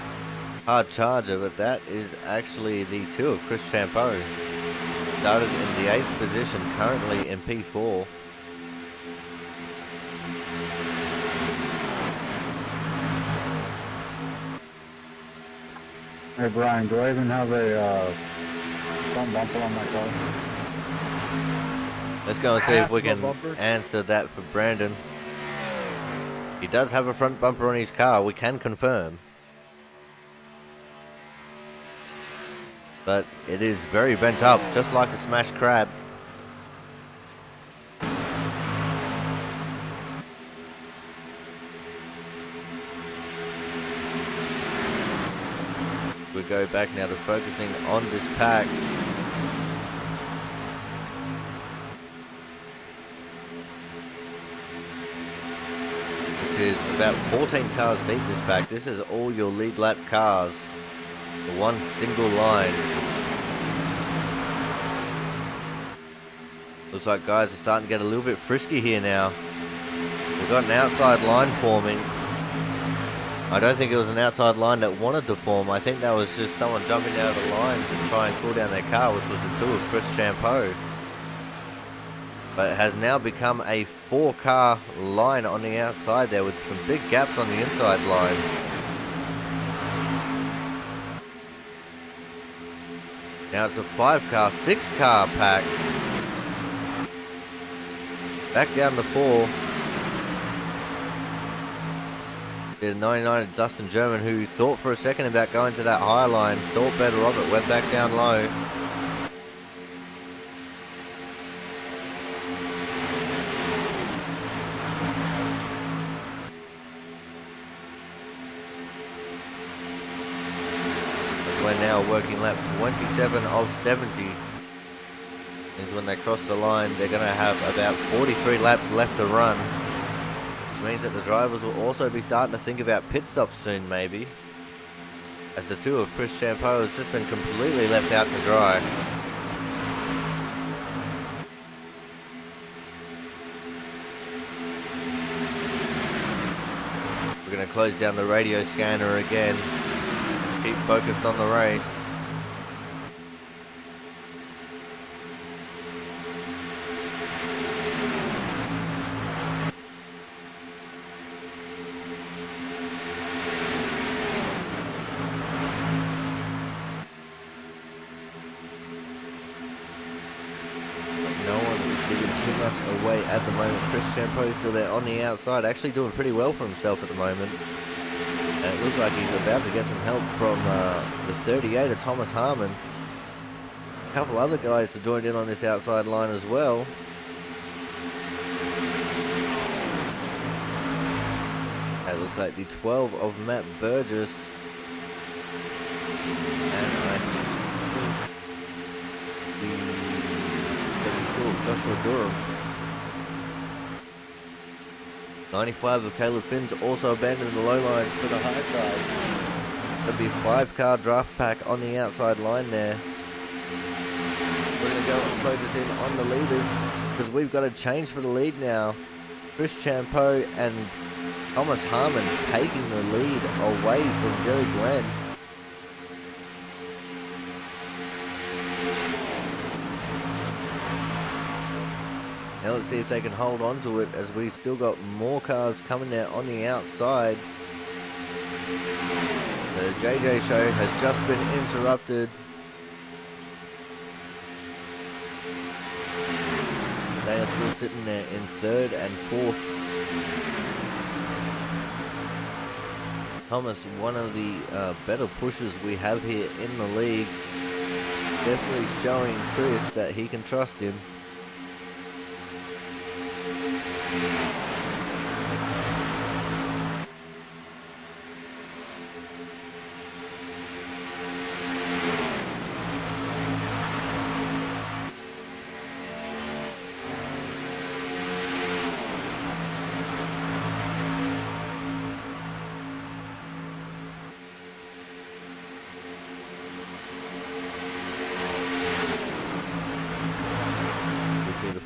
hard charger, but that is actually the 2 of Chris Champeau. Started in the 8th position, currently in P4. Hey Brian, do I even have a front bumper on my car? Let's go and see if we can answer that for Brandon. He does have a front bumper on his car, we can confirm. But it is very bent up, just like a smashed crab. We go back now to focusing on this pack. Which is about 14 cars deep, this pack. This is all your lead lap cars. One single line. Looks like guys are starting to get a little bit frisky here now. We've got an outside line forming. I don't think it was an outside line that wanted to form. I think that was just someone jumping out of the line to try and cool down their car, which was the 2 of Chris Champeau. But it has now become a 4-car line on the outside there with some big gaps on the inside line. Now it's a 5-car, 6-car pack. Back down to 4. The 99 of Dustin German, who thought for a second about going to that high line, thought better of it, went back down low. We're now working lap 27 of 70. Is when they cross the line, they're going to have about 43 laps left to run. Which means that the drivers will also be starting to think about pit stops soon, maybe. As the 2 of Chris Champeau has just been completely left out to dry. We're going to close down the radio scanner again. Just keep focused on the race. Away at the moment. Chris Champeau is still there on the outside, actually doing pretty well for himself at the moment. And it looks like he's about to get some help from the 38 of Thomas Harmon. A couple other guys have joined in on this outside line as well. It looks like the 12 of Matt Burgess. And I think the 72 of Joshua Durham. 95 of Caleb Finn's also abandoned the low line for the high side. There'll be a 5-car draft pack on the outside line there. We're going to go and focus in on the leaders because we've got a change for the lead now. Chris Champeau and Thomas Harmon taking the lead away from Jerry Glenn. Now let's see if they can hold on to it as we still got more cars coming there on the outside. The JJ show has just been interrupted. They are still sitting there in 3rd and 4th. Thomas, one of the better pushers we have here in the league. Definitely showing Chris that he can trust him.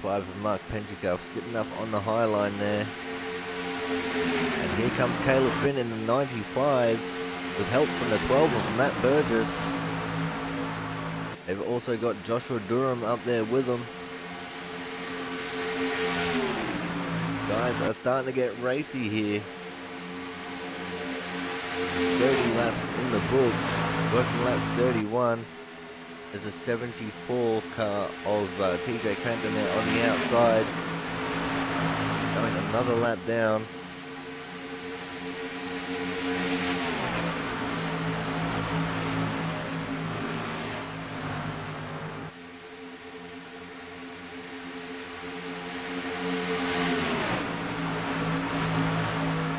95 of Mark Penchikoff sitting up on the high line there. And here comes Caleb Finn in the 95 with help from the 12 of Matt Burgess. They've also got Joshua Durham up there with them. Guys are starting to get racy here. 30 laps in the books. Working lap 31. There's a 74 car of TJ Crampton there on the outside. Going another lap down.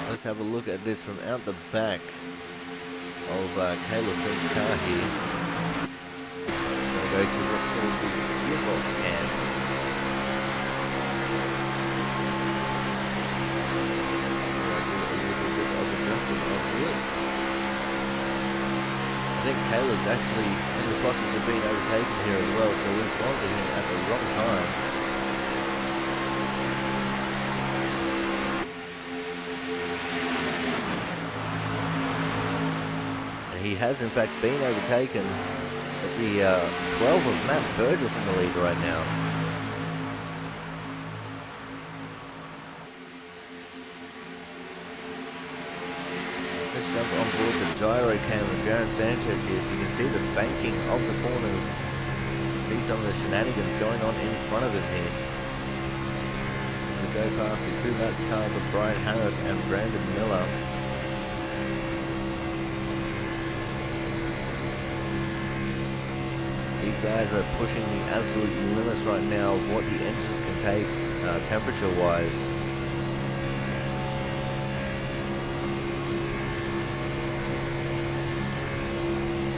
Let's have a look at this from out the back of Caleb Finn's car here. We'll go to what's called the gearbox cam. I think Caleb's actually in the process of being overtaken here as well, so we've gone to him at the wrong time. And he has in fact been overtaken, but the 12 of Matt Burgess in the lead right now. Let's jump on board the gyro cam of Jaron Sanchez here so you can see the banking of the corners. See some of the shenanigans going on in front of him here. We go past the two lap cars of Brian Harris and Brandon Miller. These guys are pushing the absolute limits right now of what the engines can take temperature wise.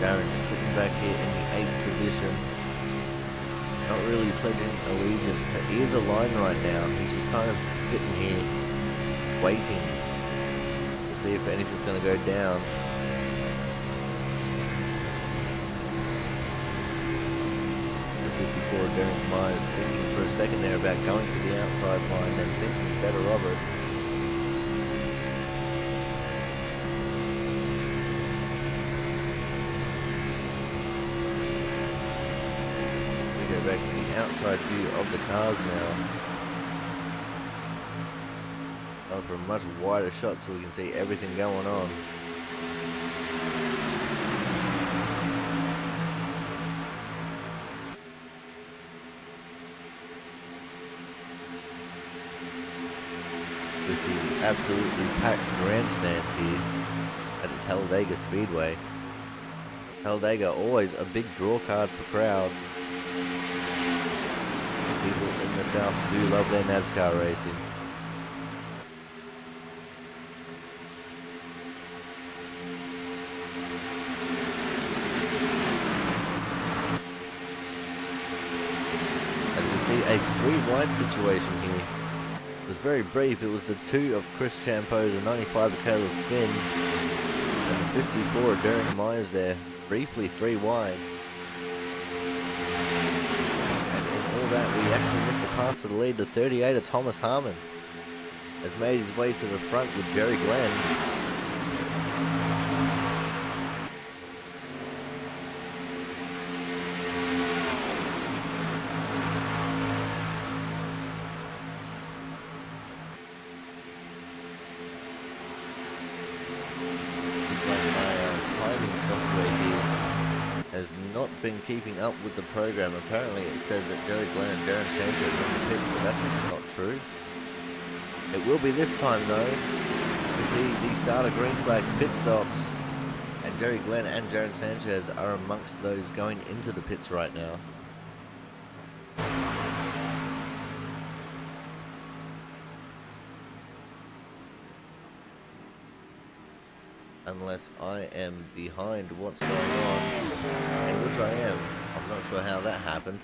Darren is sitting back here in the 8th position. Not really pledging allegiance to either line right now. He's just kind of sitting here waiting to see if anything's going to go down. Before Derek Myers thinking for a second there about going to the outside line and thinking better of it. Back to the outside view of the cars now. Going for a much wider shot so we can see everything going on. We see absolutely packed grandstands here at the Talladega Speedway. Talladega always a big draw card for crowds. People in the South do love their NASCAR racing. As we see a 3-wide situation here. It was very brief. It was the 2 of Chris Champeau, the 95 of Caleb Finn, and the 54 of Derek Myers there. Briefly 3 wide. That we actually missed a pass for the lead. The 38 of Thomas Harmon has made his way to the front with Jerry Glenn. Looks like my timing software here has not been keeping up with the program. Apparently it says that Jerry Glenn and Jaron Sanchez are in the pits, but that's not true. It will be this time though. You see the start of green flag pit stops, and Jerry Glenn and Jaron Sanchez are amongst those going into the pits right now. Unless I am behind what's going on, and which I am. I'm not sure how that happened.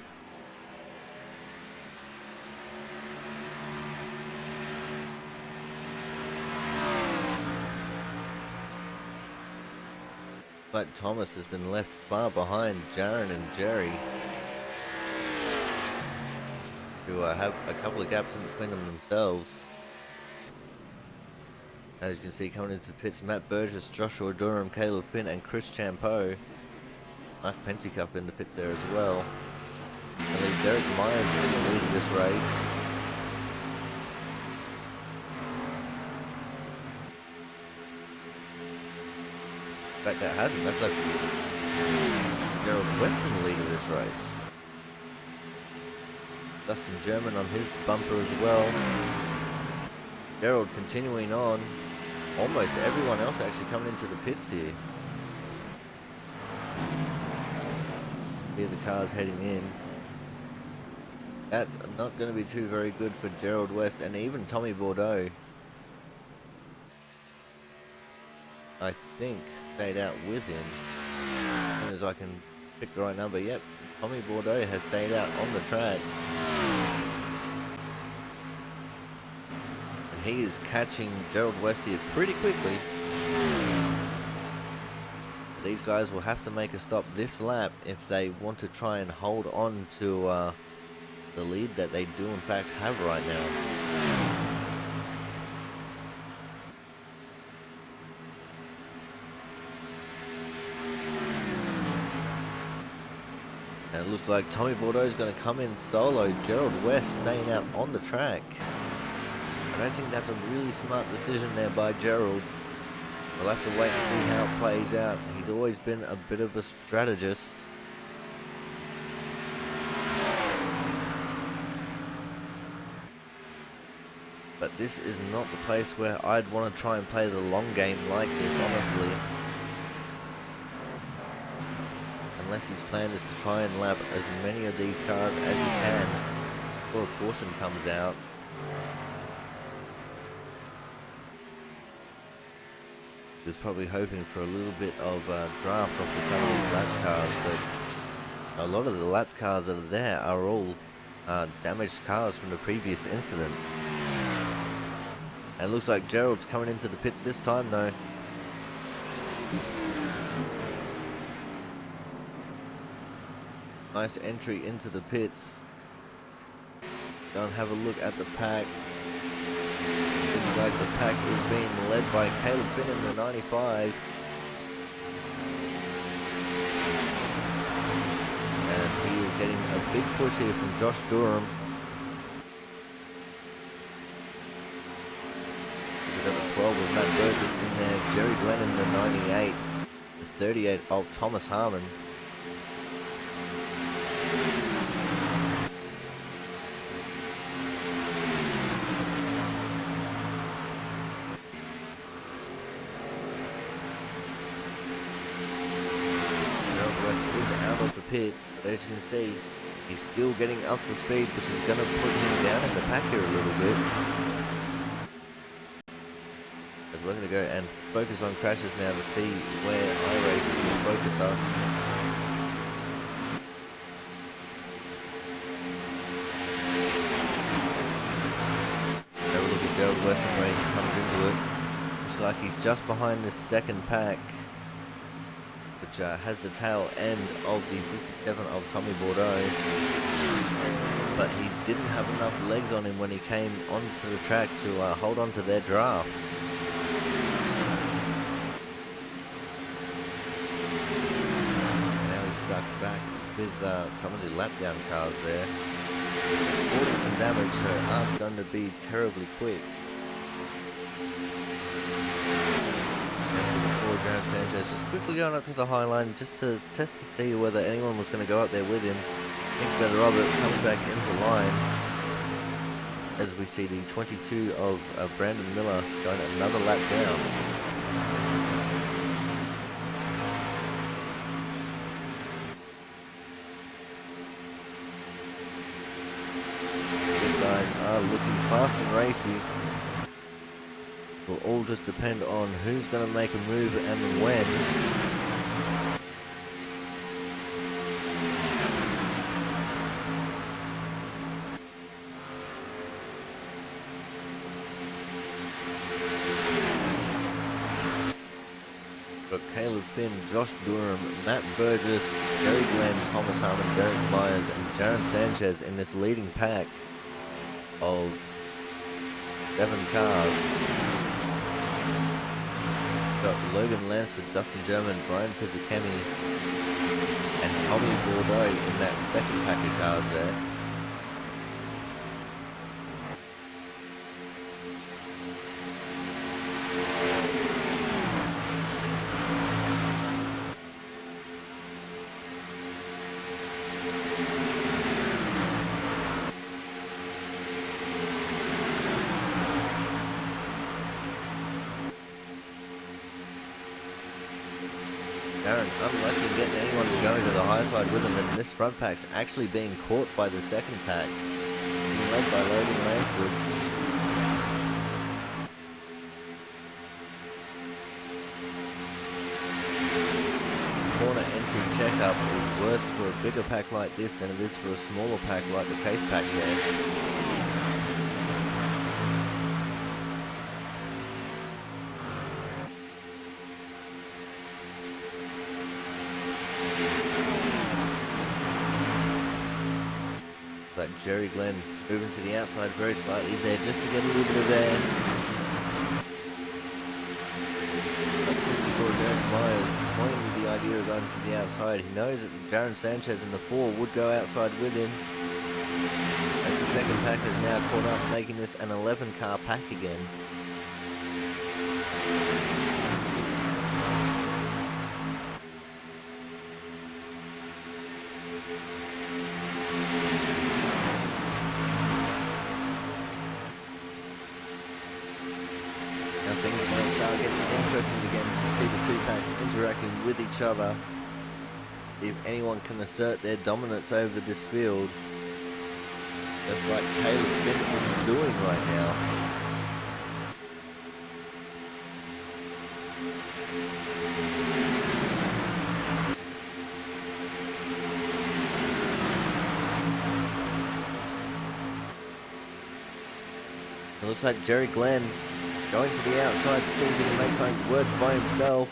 But Thomas has been left far behind Jaron and Jerry. to have a couple of gaps in between them themselves. As you can see, coming into the pits, Matt Burgess, Joshua Durham, Caleb Finn, and Chris Champeau. Mark Pentecup in the pits there as well. And leave Derek Myers in the lead of this race. In fact, that hasn't. That's like Gerald West in the lead of this race. Dustin German on his bumper as well. Gerald continuing on. Almost everyone else actually coming into the pits here. Here the cars heading in. That's not going to be too very good for Gerald West and even Tommy Bordeaux. I think stayed out with him. As soon as I can pick the right number. Yep, Tommy Bordeaux has stayed out on the track. And he is catching Gerald West here pretty quickly. These guys will have to make a stop this lap if they want to try and hold on to the lead that they do in fact have right now. And it looks like Tommy Bordeaux is going to come in solo. Gerald West staying out on the track. I don't think that's a really smart decision there by Gerald. We'll have to wait and see how it plays out. He's always been a bit of a strategist. But this is not the place where I'd want to try and play the long game like this, honestly. Unless his plan is to try and lap as many of these cars as he can before a caution comes out. He was probably hoping for a little bit of draft off of some of these lap cars, but a lot of the lap cars that are there are all damaged cars from the previous incidents. And it looks like Gerald's coming into the pits this time though. Nice entry into the pits. Go and have a look at the pack. Looks like the pack is being led by Caleb Finn in the 95. And he is getting a big push here from Josh Durham. He's got the 12 with Matt Burgess in there. Jerry Glenn in the 98. The 38 of Thomas Harmon. Pits, but as you can see, he's still getting up to speed, which is going to put him down in the pack here a little bit. As we're going to go and focus on crashes now to see where iRacing will focus us. Have a look at Gerald West and where he comes into it. Looks like he's just behind this second pack, which has the tail end of the 57 of Tommy Bordeaux. But he didn't have enough legs on him when he came onto the track to hold on to their draft. And now he's stuck back with some of the lap down cars there. Causing some damage, so aren't going to be terribly quick. Jaron Sanchez just quickly going up to the high line just to test to see whether anyone was going to go up there with him. Thinks better of it, comes back into line as we see the 22 of Brandon Miller going another lap down. These guys are looking fast and racy. Will all just depend on who's going to make a move and when. Got Caleb Finn, Josh Durham, Matt Burgess, Jerry Glenn, Thomas Harmon, Derek Myers, and Jaron Sanchez in this leading pack. of 7 cars. Got Logan Lansford, Dustin German, Brian Pizzicami, and Tommy Bordeaux in that second pack of cars there. Darren, unlucky in getting anyone to go into the high side with him, and this front pack's actually being caught by the second pack, being led by Logan Lansford. Corner entry checkup is worse for a bigger pack like this than it is for a smaller pack like the chase pack there. But Jerry Glenn moving to the outside very slightly there just to get a little bit of air. Derek Myers toying with the idea of going to the outside. He knows that Jaron Sanchez in the 4 would go outside with him. As the second pack is now caught up, making this an 11 car pack again. Things are going to start getting interesting again to see the two packs interacting with each other. If anyone can assert their dominance over this field, just like Caleb Bennett is doing right now. It looks like Jerry Glenn going to the outside to see if he can make something work by himself.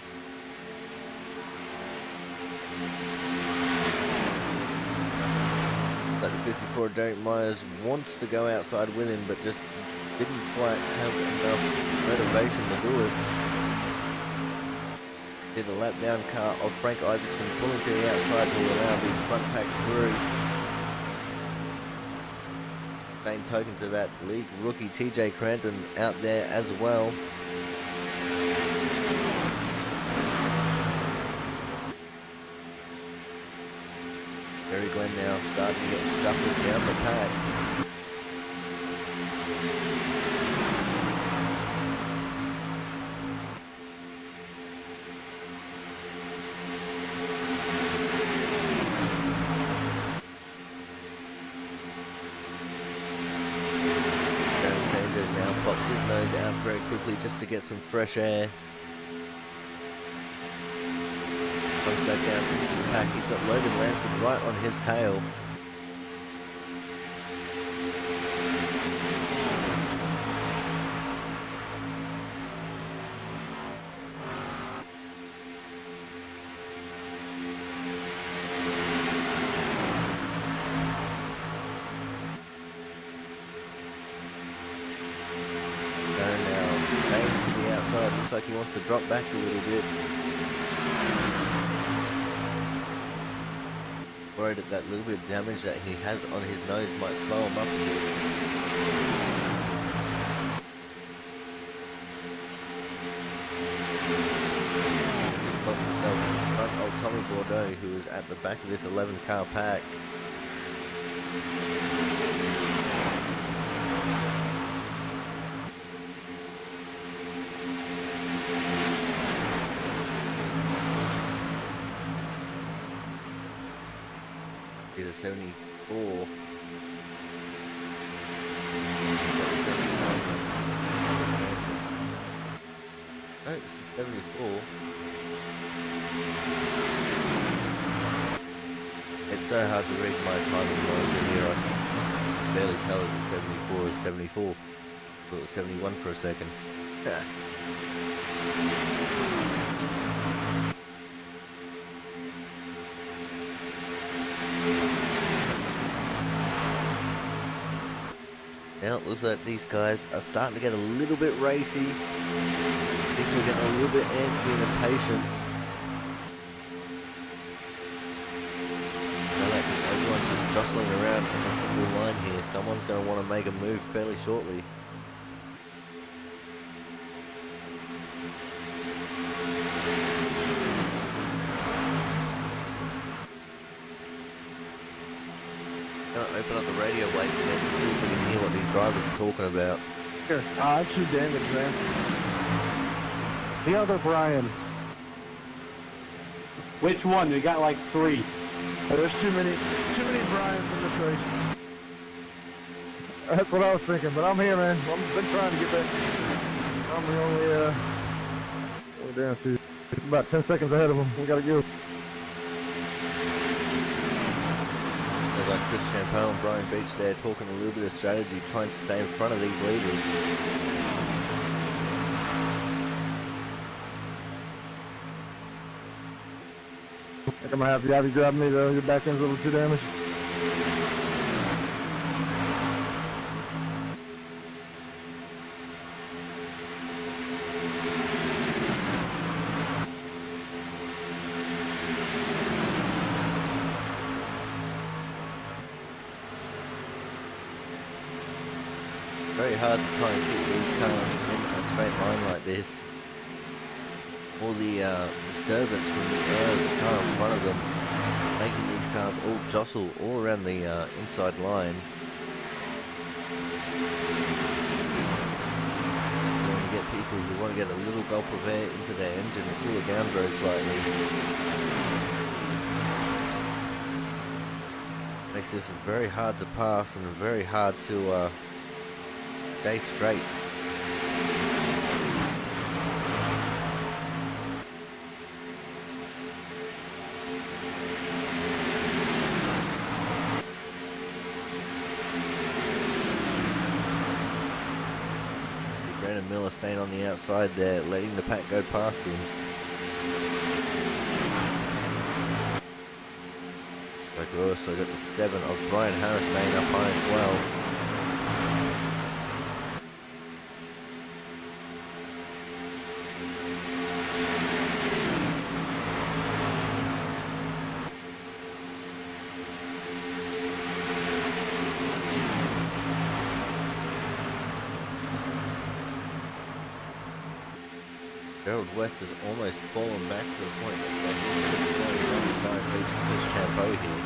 But the 54 Derek Myers wants to go outside with him, but just didn't quite have enough motivation to do it. Did a lap down car of Frank Isaacson pulling to the outside to allow the front pack through. Same token to that league rookie TJ Cranton out there as well. Jerry Glenn now starting to get shuffled down the pack. Pops his nose out very quickly just to get some fresh air. Comes back down into the pack. He's got Logan Lansford right on his tail. Looks like he wants to drop back a little bit. Worried that that little bit of damage that he has on his nose might slow him up a bit. He's lost himself in front of Tommy Bordeaux, who is at the back of this 11 car pack. Is a 74. No, it's a 74. It's so hard to read my timing lines in here. I can barely tell if the 74 is 74. I thought it was 71 for a second. Now looks like these guys are starting to get a little bit racy. People are getting a little bit antsy and impatient. Everyone's just jostling around in a single line here. Someone's going to want to make a move fairly shortly. Open up the radio waves again and see if we can hear what these drivers are talking about. Here, I'm too damaged, man. The other Brian. Which one? We got like 3. Oh, there's too many Bryans in this race. That's what I was thinking, but I'm here, man. I've been trying to get back. I'm the only, we're down to about 10 seconds ahead of them. We gotta go. There's like Chris Champeau and Brian Beach there talking a little bit of strategy, trying to stay in front of these leaders. I think I'm gonna have you grab me though. Your back end's a little too damaged. Very hard to try and keep these cars in a straight line like this. All the disturbance from the air of the car in front of them, making these cars all jostle all around the inside line. You want to get people who want to get a little gulp of air into their engine and cool it down very slightly. Makes this very hard to pass and very hard to stay straight. Brandon Miller staying on the outside there, letting the pack go past him. Like we also got the 7 of Brian Harris staying up high as well. Gerald West has almost fallen back to the point that he could be going on the Beach and Chris Champeau here.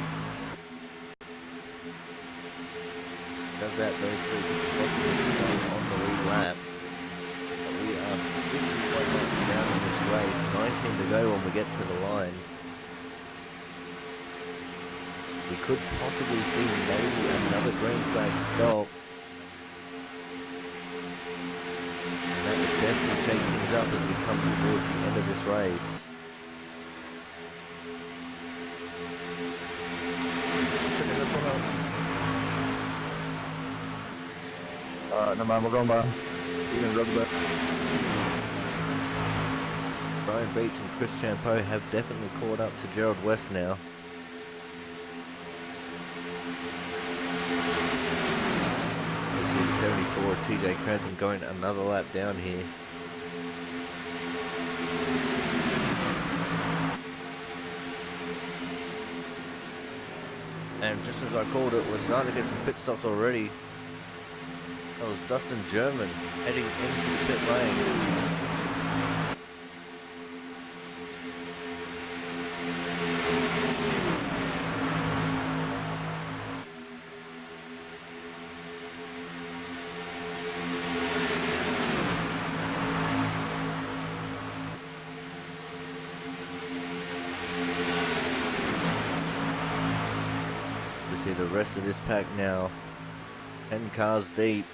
Does that, those 3 could possibly stay on the lead lap. But we are 51 laps down in this race, 19 to go when we get to the line. We could possibly see maybe another green flag stop. That would definitely shake things up as we come towards the end of this race. Alright, never mind, we're going by. You can rub it back. Brian Beach and Chris Champeau have definitely caught up to Gerald West now. Let's see the 74 TJ Crampton going another lap down here. And just as I called it, we're starting to get some pit stops already. That was Dustin German heading into the pit lane. See the rest of this pack now, 10 cars deep.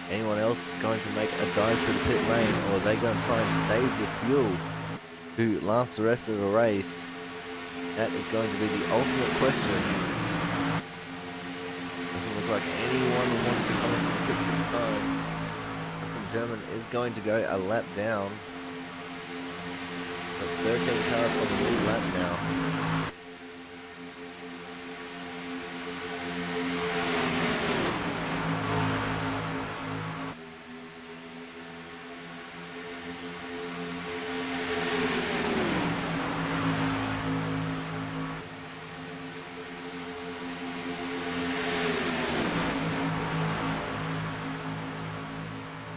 Anyone else going to make a dive for the pit lane, or are they going to try and save the fuel to last the rest of the race? That is going to be the ultimate question. Doesn't look like anyone wants to come into the pits this time. Dustin German is going to go a lap down. But 13 cars on the lead lap now.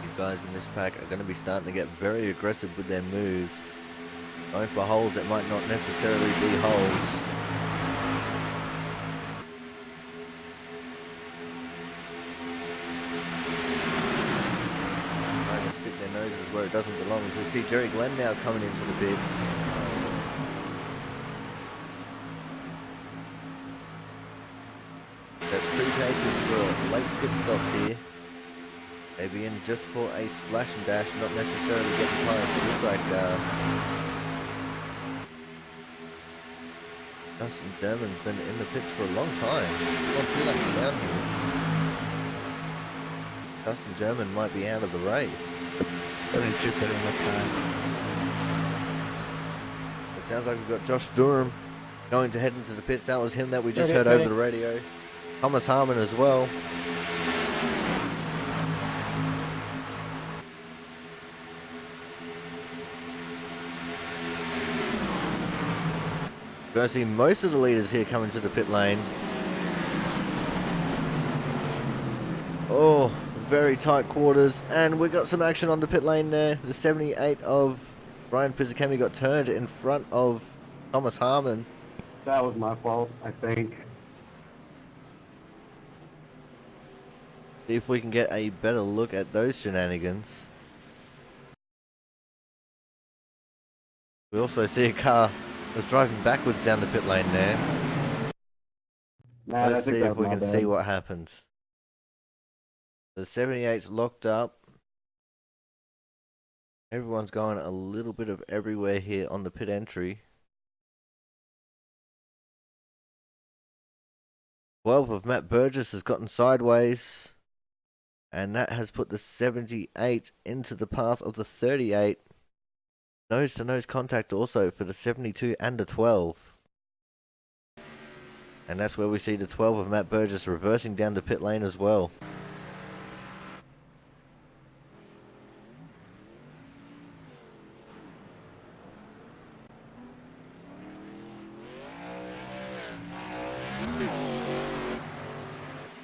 These guys in this pack are going to be starting to get very aggressive with their moves. Going for holes that might not necessarily be holes. Trying to stick their noses where it doesn't belong, as we see Jerry Glenn now coming into the pits. That's 2 takers for late pit stops here. Maybe in just for a splash and dash, not necessarily getting tires. It looks like Dustin German's been in the pits for a long time. 2 laps down here. Dustin German might be out of the race. Didn't you put in much time? It sounds like we've got Josh Durham going to head into the pits. That was him that we just heard Ready. over the radio. Thomas Harmon as well. We're going to see most of the leaders here coming to the pit lane. Oh, very tight quarters, and we got some action on the pit lane there. The 78 of Brian Pizzicami got turned in front of Thomas Harmon. That was my fault, I think. See if we can get a better look at those shenanigans. We also see a car that's driving backwards down the pit lane there. Nah, Let's I think see that if was we my can bad. see what happened. The 78's locked up. Everyone's going a little bit of everywhere here on the pit entry. 12 of Matt Burgess has gotten sideways. And that has put the 78 into the path of the 38. Nose-to-nose contact also for the 72 and the 12. And that's where we see the 12 of Matt Burgess reversing down the pit lane as well.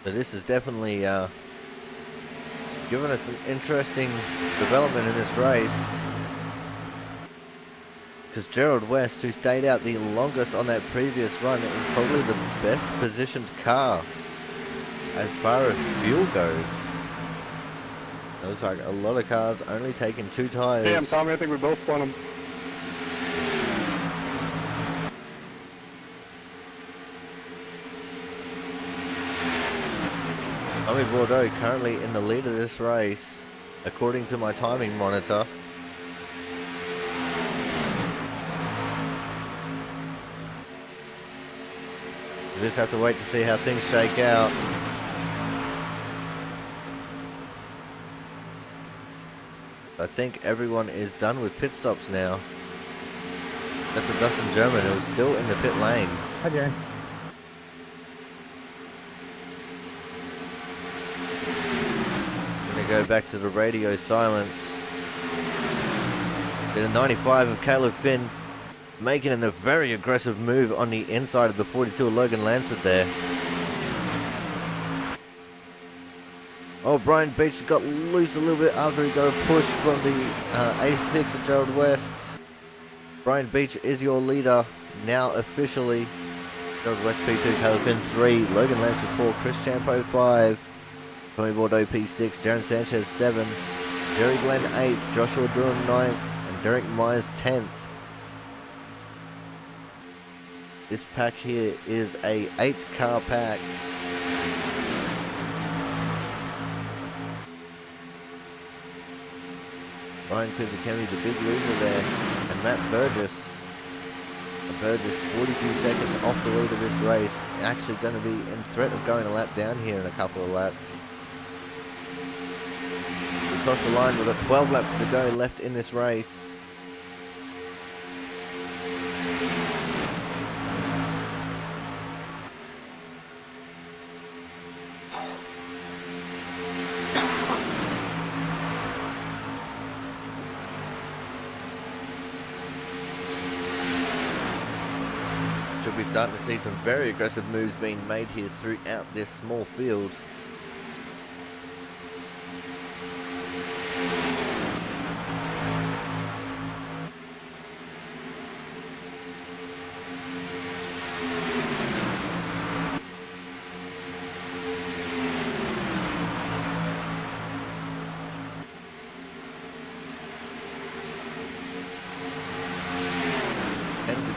So this is definitely given us an interesting development in this race. Because Gerald West, who stayed out the longest on that previous run, is probably the best positioned car as far as fuel goes. It looks like a lot of cars only taking 2 tires. Damn, Tommy, I think we both won them. Tommy Bordeaux currently in the lead of this race, according to my timing monitor. We just have to wait to see how things shake out. I think everyone is done with pit stops now. Except for Dustin German, who's still in the pit lane. Hi, Jerry. Gonna go back to the radio silence. The 95 of Caleb Finn making a very aggressive move on the inside of the 42 of Logan Lansford there. Oh, Brian Beach got loose a little bit after he got a push from the 86 of Gerald West. Brian Beach is your leader now officially. Gerald West P2, Caleb Finn 3, Logan Lansford 4, Chris Champo 5, Tommy Bordeaux P6, Darren Sanchez 7, Jerry Glenn 8th, Joshua Durham 9th, and Derek Myers 10th. This pack here is a 8-car pack. Ryan Pizzicami, the big loser there, and Matt Burgess. Burgess 42 seconds off the lead of this race. Actually going to be in threat of going a lap down here in a couple of laps. We cross the line, we've got 12 laps to go left in this race. Should be starting to see some very aggressive moves being made here throughout this small field.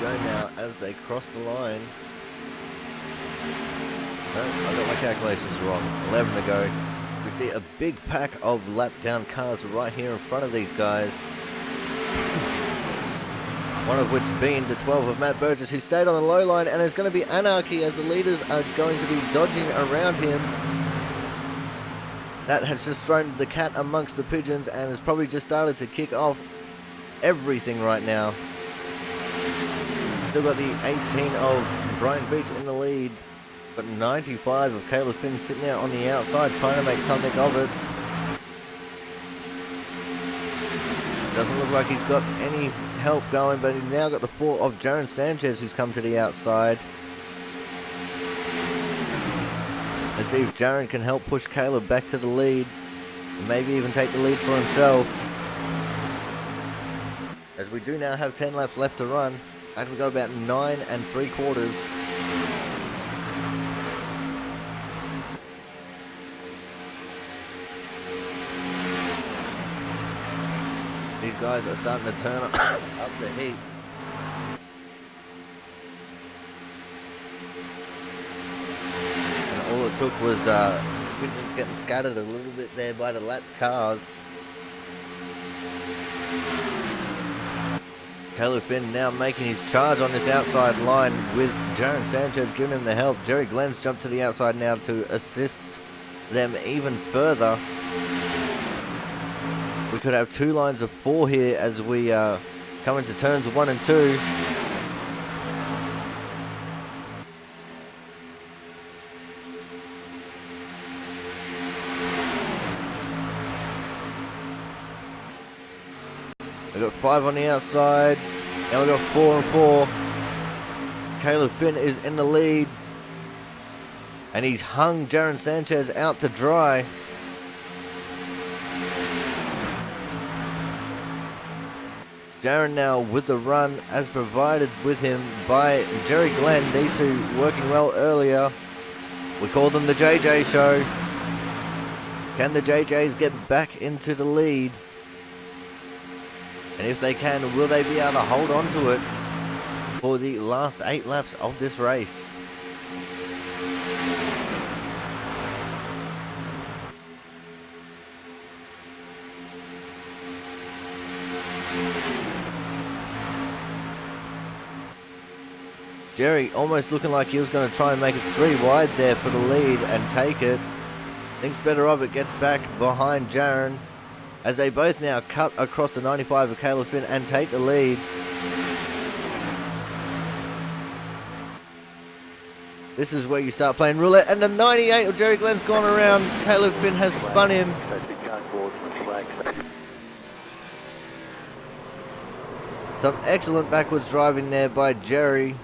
Go now as they cross the line. No, I got my calculations wrong. 11 to go. We see a big pack of lap down cars right here in front of these guys. One of which being the 12 of Matt Burgess, who stayed on the low line, and there's going to be anarchy as the leaders are going to be dodging around him. That has just thrown the cat amongst the pigeons and has probably just started to kick off everything right now. Still got the 18 of Brian Beach in the lead, but 95 of Caleb Finn sitting out on the outside trying to make something of it. Doesn't look like he's got any help going, but he's now got the 4 of Jaron Sanchez who's come to the outside. Let's see if Jaron can help push Caleb back to the lead, and maybe even take the lead for himself. As we do now have 10 laps left to run. And we've got about 9 3/4. These guys are starting to turn up the heat. And all it took was pigeons getting scattered a little bit there by the lap cars. Caleb Finn now making his charge on this outside line with Jaron Sanchez giving him the help. Jerry Glenn's jumped to the outside now to assist them even further. We could have 2 lines of 4 here as we come into turns 1 and 2. We've got 5 on the outside. Now we've got 4 and 4. Caleb Finn is in the lead. And he's hung Jaron Sanchez out to dry. Jaron now with the run as provided with him by Jerry Glenn. These two working well earlier. We call them the JJ show. Can the JJs get back into the lead? And if they can, will they be able to hold on to it for the last 8 laps of this race? Jerry almost looking like he was going to try and make it 3 wide there for the lead and take it. Thinks better of it, gets back behind Jaron. As they both now cut across the 95 of Caleb Finn and take the lead. This is where you start playing roulette, and the 98 of Jerry Glenn's gone around. Caleb Finn has spun him. Some excellent backwards driving there by Jerry,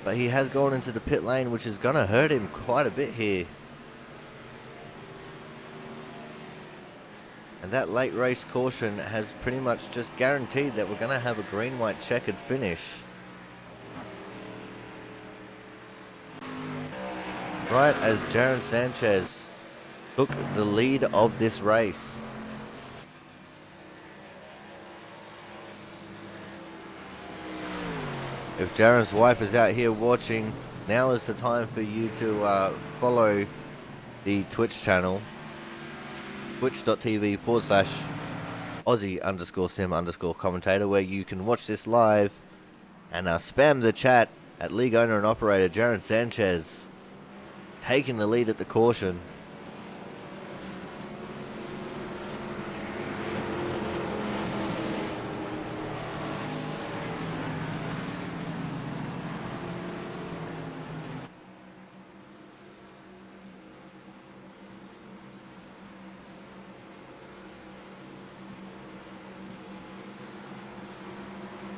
but he has gone into the pit lane, which is going to hurt him quite a bit here. And that late race caution has pretty much just guaranteed that we're going to have a green-white checkered finish. Right as Jaron Sanchez took the lead of this race. If Jaron's wife is out here watching, now is the time for you to follow the Twitch channel. Twitch.tv/Aussie_sim_commentator, where you can watch this live and spam the chat at league owner and operator Jaron Sanchez taking the lead at the caution.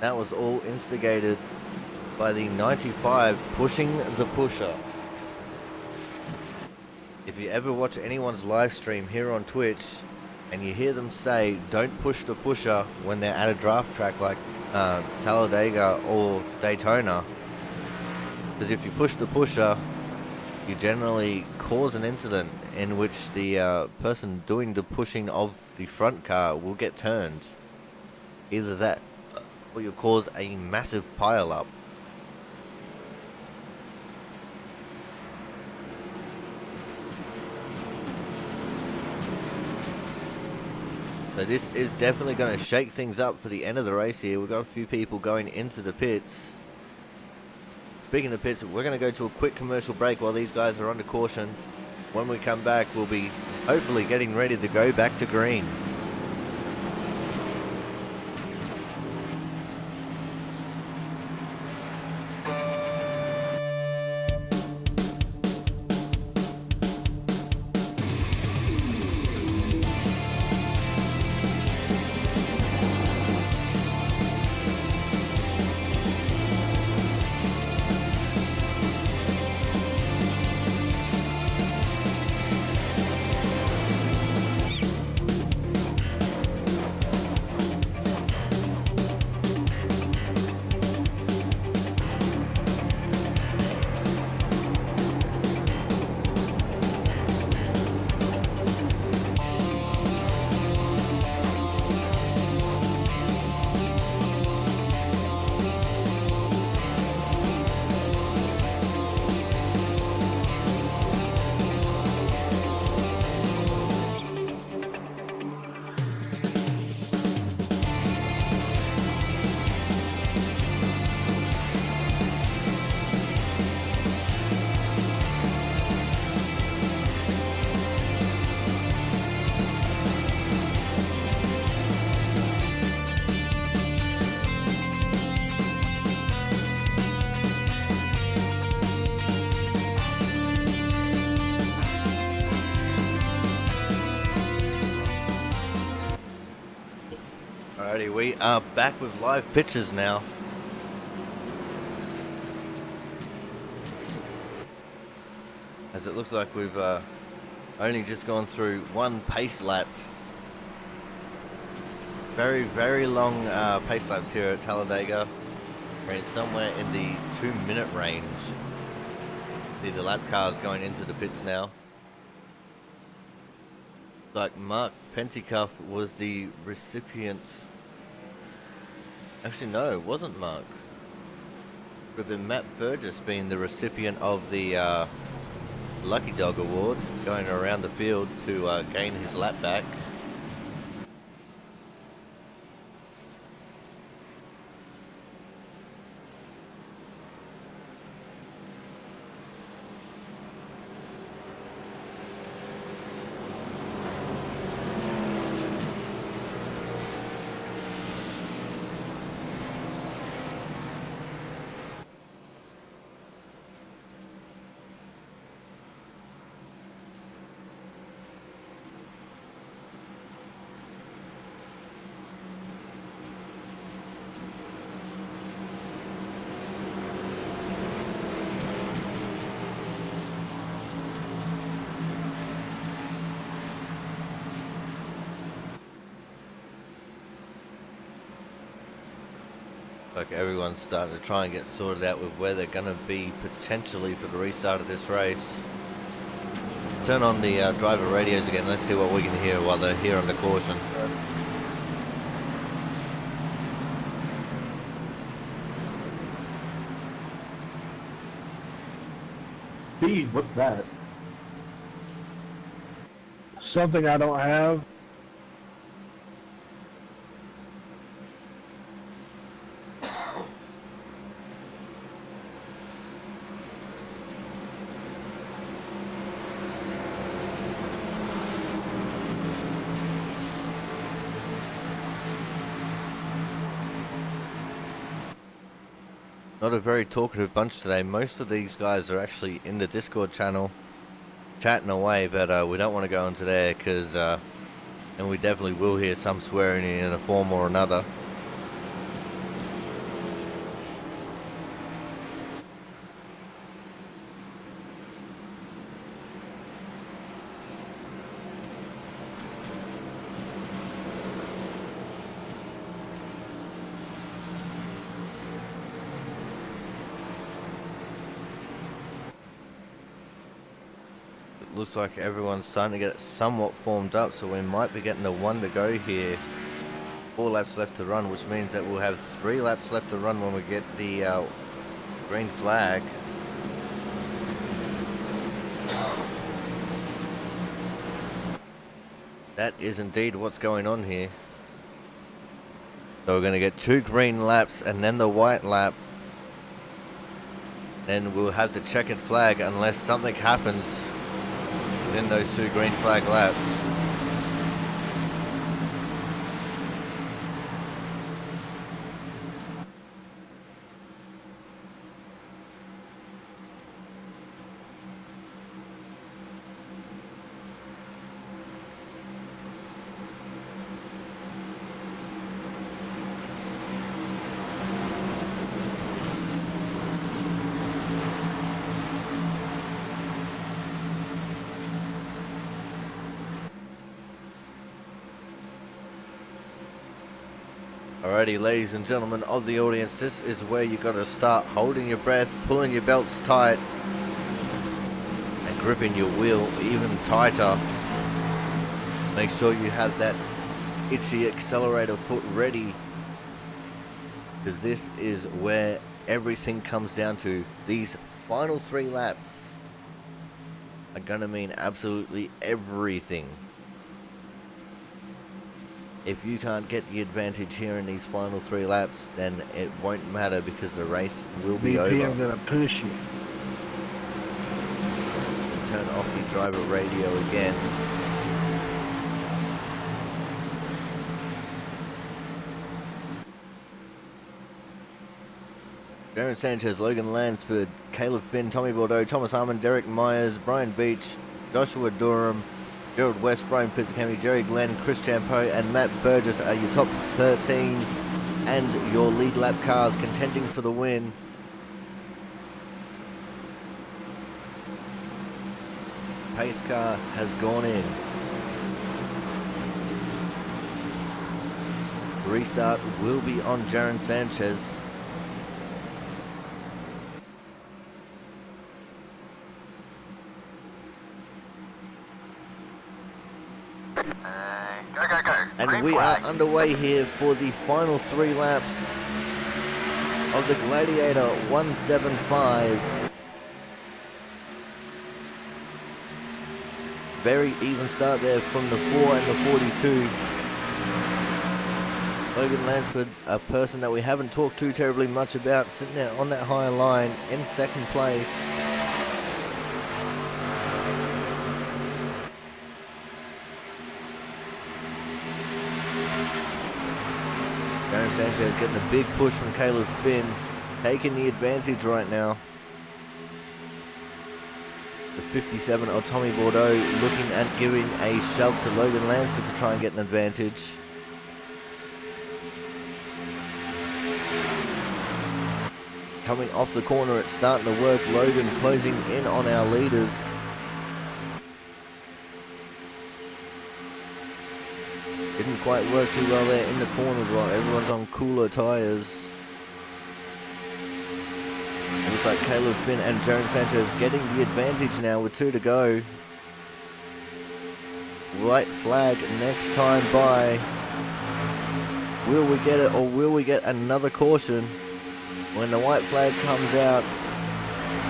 That was all instigated by the 95 pushing the pusher. If you ever watch anyone's live stream here on Twitch and you hear them say don't push the pusher when they're at a draft track like Talladega or Daytona, because if you push the pusher, you generally cause an incident in which the person doing the pushing of the front car will get turned. Either that or you'll cause a massive pile up. So this is definitely going to shake things up for the end of the race here. We've got a few people going into the pits. Speaking of pits, we're going to go to a quick commercial break while these guys are under caution. When we come back, we'll be hopefully getting ready to go back to green. Alrighty, we are back with live pictures now. As it looks like we've only just gone through one pace lap. Very, very long pace laps here at Talladega. We're somewhere in the 2-minute range. See the lap cars going into the pits now. Like Mark Pentecoff was the recipient. Actually, no, it wasn't Mark. It would have been Matt Burgess being the recipient of the Lucky Dog Award, going around the field to gain his lap back. Like everyone's starting to try and get sorted out with where they're going to be potentially for the restart of this race. Turn on the driver radios again. Let's see what we can hear while they're here under caution. Speed, what's that? Something I don't have. Not a very talkative bunch today. Most of these guys are actually in the Discord channel chatting away, but we don't want to go into there because and we definitely will hear some swearing in a form or another. looks like everyone's starting to get somewhat formed up, so we might be getting the one to go here. 4 laps left to run, which means that we'll have 3 laps left to run when we get the green flag. That is indeed what's going on here. So we're going to get 2 green laps and then the white lap. Then we'll have the checkered flag unless something happens within those 2 green flag laps. Alrighty, ladies and gentlemen of the audience, this is where you got to start holding your breath, pulling your belts tight, and gripping your wheel even tighter. Make sure you have that itchy accelerator foot ready, because this is where everything comes down to. These final 3 laps are going to mean absolutely everything. If you can't get the advantage here in these final 3 laps, then it won't matter because the race will be over. I'm gonna push you. Turn off the driver radio again. Darren Sanchez, Logan Lansford, Caleb Finn, Tommy Bordeaux, Thomas Harmon, Derek Myers, Brian Beach, Joshua Durham, Gerald West, Brian Pizzicami, Jerry Glenn, Chris Champeau, and Matt Burgess are your top 13 and your lead lap cars contending for the win. Pace car has gone in. Restart will be on Darren Sanchez. And we are underway here for the final 3 laps of the Gladiator 175. Very even start there from the 4 and the 42. Logan Lansford, a person that we haven't talked too terribly much about, sitting there on that higher line in 2nd place. Darren Sanchez getting a big push from Caleb Finn, taking the advantage right now. The 57 of Tommy Bordeaux looking at giving a shove to Logan Lansford to try and get an advantage. Coming off the corner, it's starting to work. Logan closing in on our leaders. Didn't quite work too well there in the corners while everyone's on cooler tyres. Looks like Caleb Finn and Darren Sanchez getting the advantage now with 2 to go. White flag next time by. Will we get it, or will we get another caution? When the white flag comes out,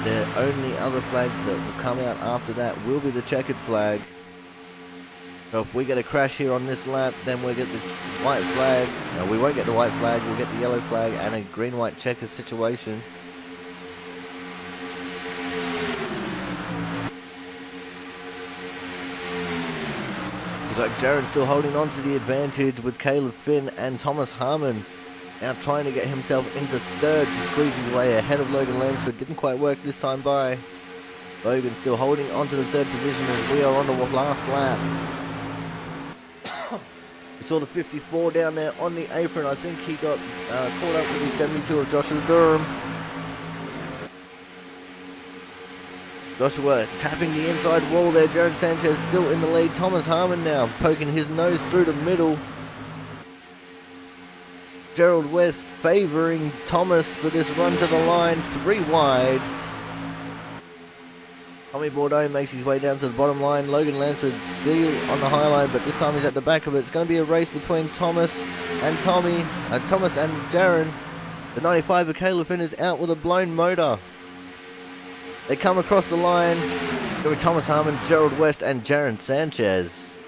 the only other flag that will come out after that will be the checkered flag. So if we get a crash here on this lap, then we'll get the white flag. No, we won't get the white flag, we'll get the yellow flag and a green-white checker situation. Looks like Jaren's still holding on to the advantage with Caleb Finn and Thomas Harmon now trying to get himself into 3rd to squeeze his way ahead of Logan Lansford. Didn't quite work this time by. Logan still holding on to the 3rd position as we are on the last lap. We saw the 54 down there on the apron. I think he got caught up with the 72 of Joshua Durham. Joshua tapping the inside wall there. Darren Sanchez still in the lead. Thomas Harmon now poking his nose through the middle. Gerald West favouring Thomas for this run to the line. 3 wide. Tommy Bordeaux makes his way down to the bottom line. Logan Lansford still on the high line, but this time he's at the back of it. It's going to be a race between Thomas and Thomas and Jaron. The 95 of Caleb Finn is out with a blown motor. They come across the line. It's going to be Thomas Harmon, Gerald West, and Jaron Sanchez.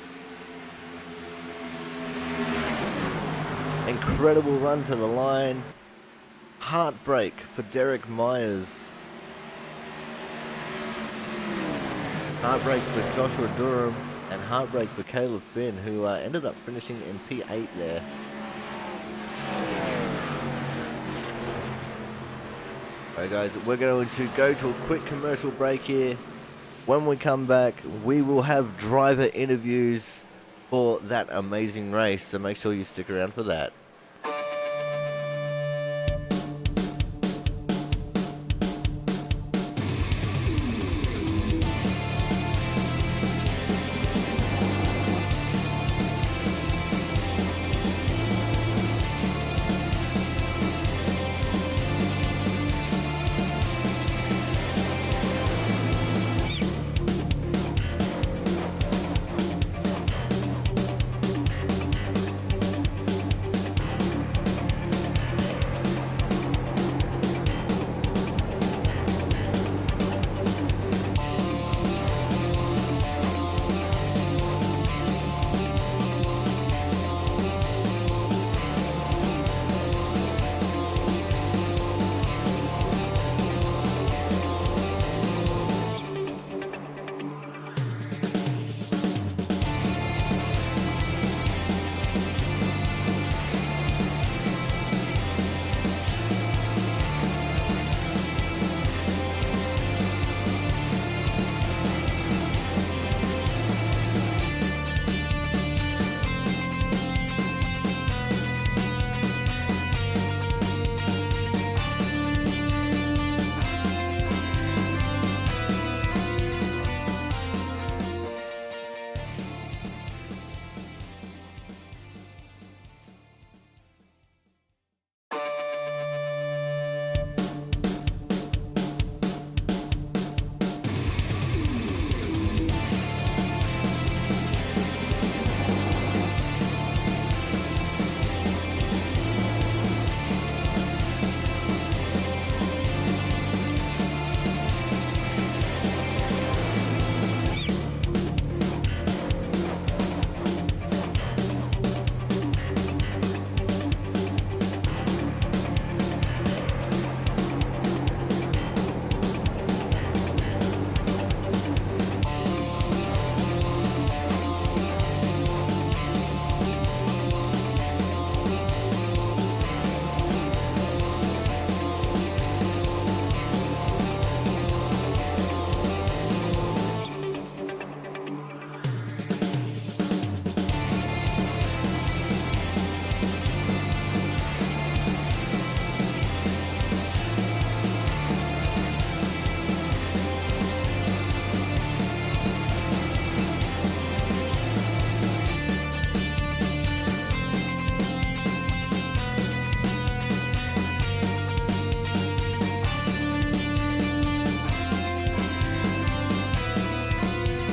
Incredible run to the line. Heartbreak for Derek Myers. Heartbreak for Joshua Durham, and heartbreak for Caleb Finn, who ended up finishing in P8 there. Alright guys, we're going to go to a quick commercial break here. When we come back, we will have driver interviews for that amazing race, so make sure you stick around for that.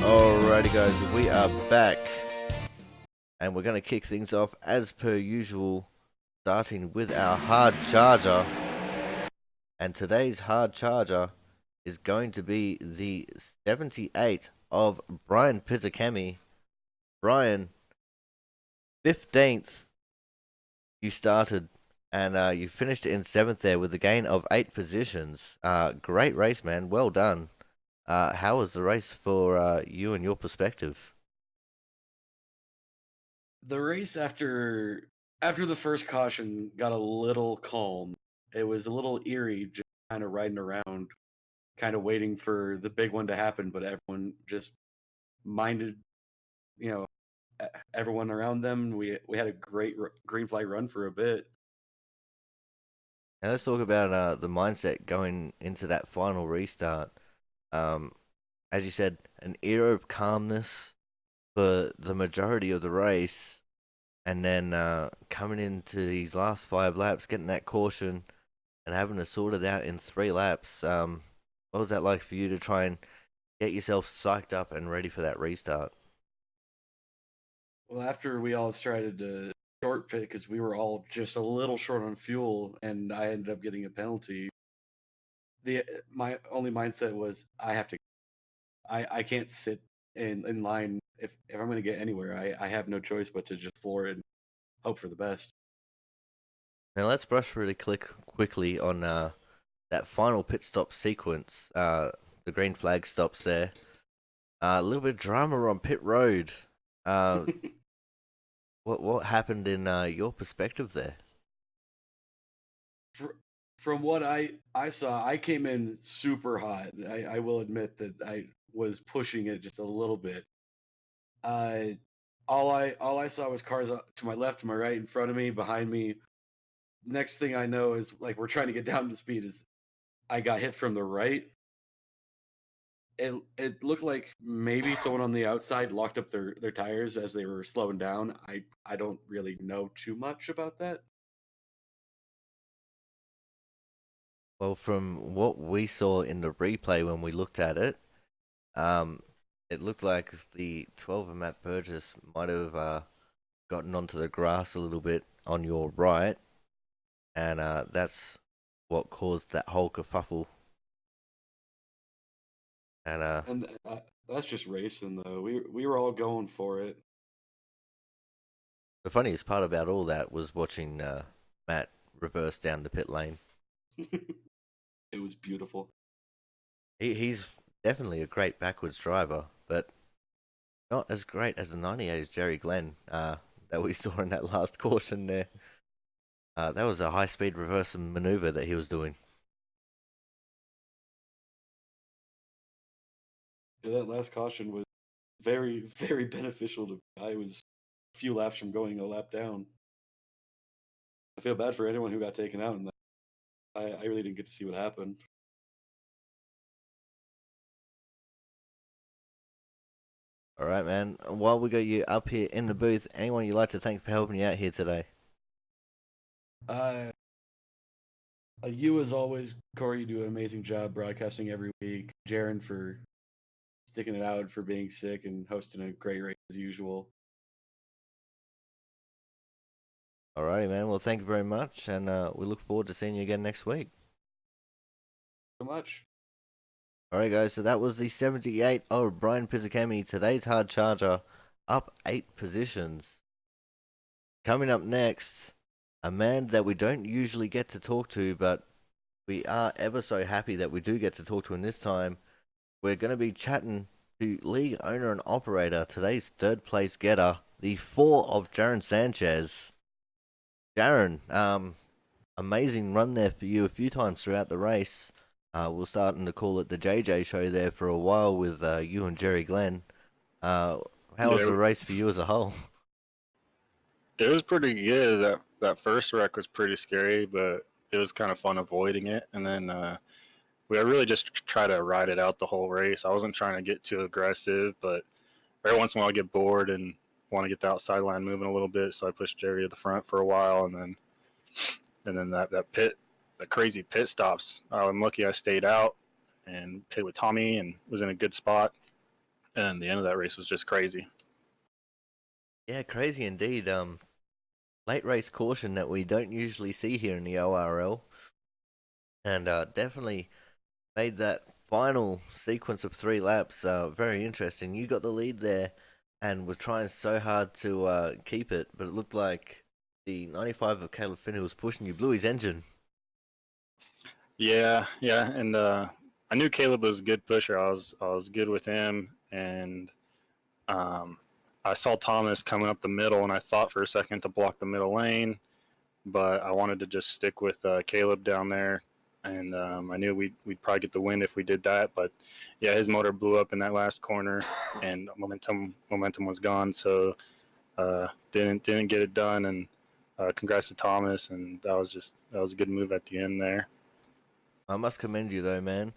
Alrighty guys, we are back, and we're going to kick things off as per usual, starting with our hard charger. And today's hard charger is going to be the 78 of Brian Pizzakemi. Brian, 15th you started, and you finished in 7th there with a gain of 8 positions. Great race, man. Well done. How was the race for you and your perspective? The race after the first caution got a little calm. It was a little eerie, just kind of riding around, kind of waiting for the big one to happen, but everyone just minded, you know, everyone around them. We had a great green flag run for a bit. Now let's talk about the mindset going into that final restart. As you said, an era of calmness for the majority of the race, and then coming into these last 5 laps, getting that caution and having to sort it out in 3 laps. What was that like for you to try and get yourself psyched up and ready for that restart. Well, after we all started to short pit because we were all just a little short on fuel, and I ended up getting a penalty. My only mindset was I have to. I can't sit in line if I'm going to get anywhere. I have no choice but to just floor it and hope for the best. Now let's brush really quickly on that final pit stop sequence. The green flag stops there. A little bit of drama on pit road. Uh, what happened in your perspective there? From what I saw, I came in super hot. I will admit that I was pushing it just a little bit. Uh, all I saw was cars to my left, to my right, in front of me, behind me. Next thing I know is like we're trying to get down to speed. Is I got hit from the right. It looked like maybe someone on the outside locked up their tires as they were slowing down. I don't really know too much about that. Well, from what we saw in the replay when we looked at it, um, it looked like the 12 of Matt Burgess might have gotten onto the grass a little bit on your right, and that's what caused that whole kerfuffle. And And that's just racing, though. We were all going for it. the funniest part about all that was watching Matt reverse down the pit lane. It was beautiful. He's definitely a great backwards driver, but not as great as the 98's Jerry Glenn that we saw in that last caution there. That was a high-speed reverse maneuver that he was doing. Yeah, that last caution was very, very beneficial to me. I was a few laps from going a lap down. I feel bad for anyone who got taken out in that. I really didn't get to see what happened. All right, man. While we got you up here in the booth, anyone you'd like to thank for helping you out here today? Uh, you, as always, Corey, you do an amazing job broadcasting every week. Jaron for sticking it out, for being sick, and hosting a great race as usual. All righty, man. Well, thank you very much, and we look forward to seeing you again next week. So much. All right, guys. So that was the 78 of Brian Pizzicami, today's hard charger, up 8 positions. Coming up next, a man that we don't usually get to talk to, but we are ever so happy that we do get to talk to him this time. We're going to be chatting to league owner and operator, today's third place getter, the 4 of Jaron Sanchez. Jaron, amazing run there for you a few times throughout the race. We're starting to call it the JJ show there for a while with you and Jerry Glenn. How was the race for you as a whole? It was pretty good. That first wreck was pretty scary, but it was kind of fun avoiding it. And then I really just try to ride it out the whole race. I wasn't trying to get too aggressive, but every once in a while I get bored and want to get the outside line moving a little bit. So I pushed Jerry to the front for a while, and then that crazy pit stops. I'm lucky I stayed out and pit with Tommy and was in a good spot. And the end of that race was just crazy. Yeah, crazy indeed. Late race caution that we don't usually see here in the ORL, and definitely made that final sequence of 3 laps very interesting. You got the lead there and were trying so hard to keep it, but it looked like the 95 of Caleb Finney was pushing you, blew his engine. Yeah, and I knew Caleb was a good pusher. I was good with him, and I saw Thomas coming up the middle, and I thought for a second to block the middle lane, but I wanted to just stick with Caleb down there, and I knew we'd probably get the win if we did that. But yeah, his motor blew up in that last corner, and momentum was gone, so didn't get it done. And congrats to Thomas, and that was a good move at the end there. I must commend you though, man.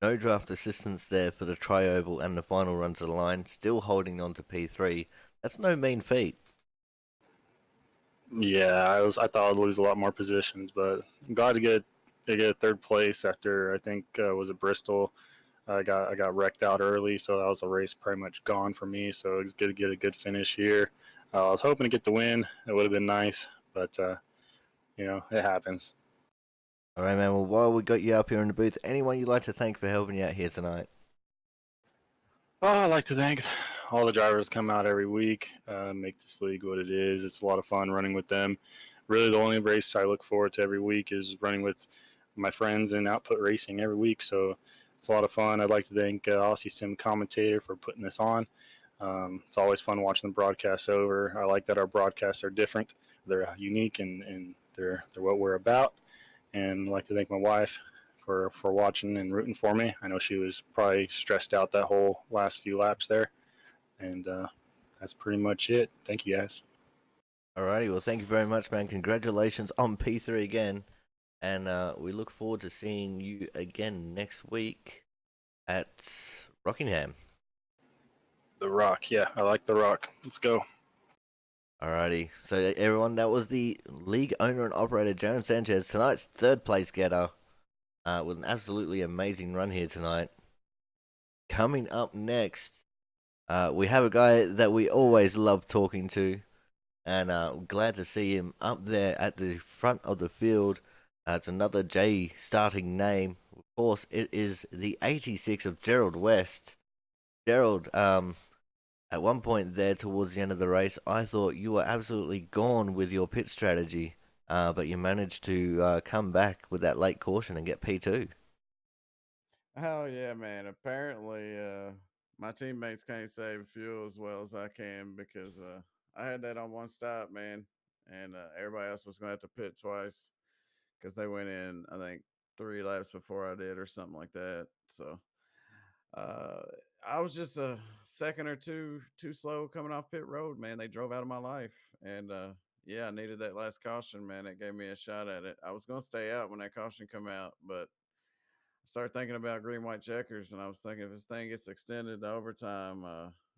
No draft assistance there for the tri-oval and the final run to the line, still holding on to P3. That's no mean feat. Yeah, I thought I'd lose a lot more positions, but I'm glad to get third place after I think was it Bristol. I got wrecked out early, so that was a race pretty much gone for me. So it's good to get a good finish here. I was hoping to get the win. It would have been nice, but it happens. All right, man. Well, while we got you up here in the booth, anyone you'd like to thank for helping you out here tonight? Oh, I'd like to thank all the drivers come out every week, make this league what it is. It's a lot of fun running with them. Really, the only race I look forward to every week is running with my friends in Output Racing every week. So it's a lot of fun. I'd like to thank Aussie Sim Commentator for putting this on. It's always fun watching the broadcasts over. I like that our broadcasts are different. They're unique and they're what we're about. And I'd like to thank my wife for watching and rooting for me. I know she was probably stressed out that whole last few laps there. And that's pretty much it. Thank you, guys. Alrighty, well, thank you very much, man. Congratulations on P3 again. And we look forward to seeing you again next week at Rockingham. The Rock. Yeah, I like The Rock. Let's go. Alrighty, so everyone, that was the league owner and operator, Jaron Sanchez, tonight's third place getter, with an absolutely amazing run here tonight. Coming up next, we have a guy that we always love talking to, and glad to see him up there at the front of the field. It's another J starting name. Of course, it is the 86 of Gerald West. Gerald, at one point there towards the end of the race, I thought you were absolutely gone with your pit strategy, but you managed to come back with that late caution and get P2. Oh yeah, man. Apparently, my teammates can't save fuel as well as I can because I had that on one stop, man, and everybody else was going to have to pit twice because they went in, I think, 3 laps before I did or something like that. So uh, I was just a second or two too slow coming off pit road, man. They drove out of my life, and yeah, I needed that last caution, man. It gave me a shot at it. I was going to stay out when that caution come out, but started thinking about green white checkers, and I was thinking if this thing gets extended to overtime,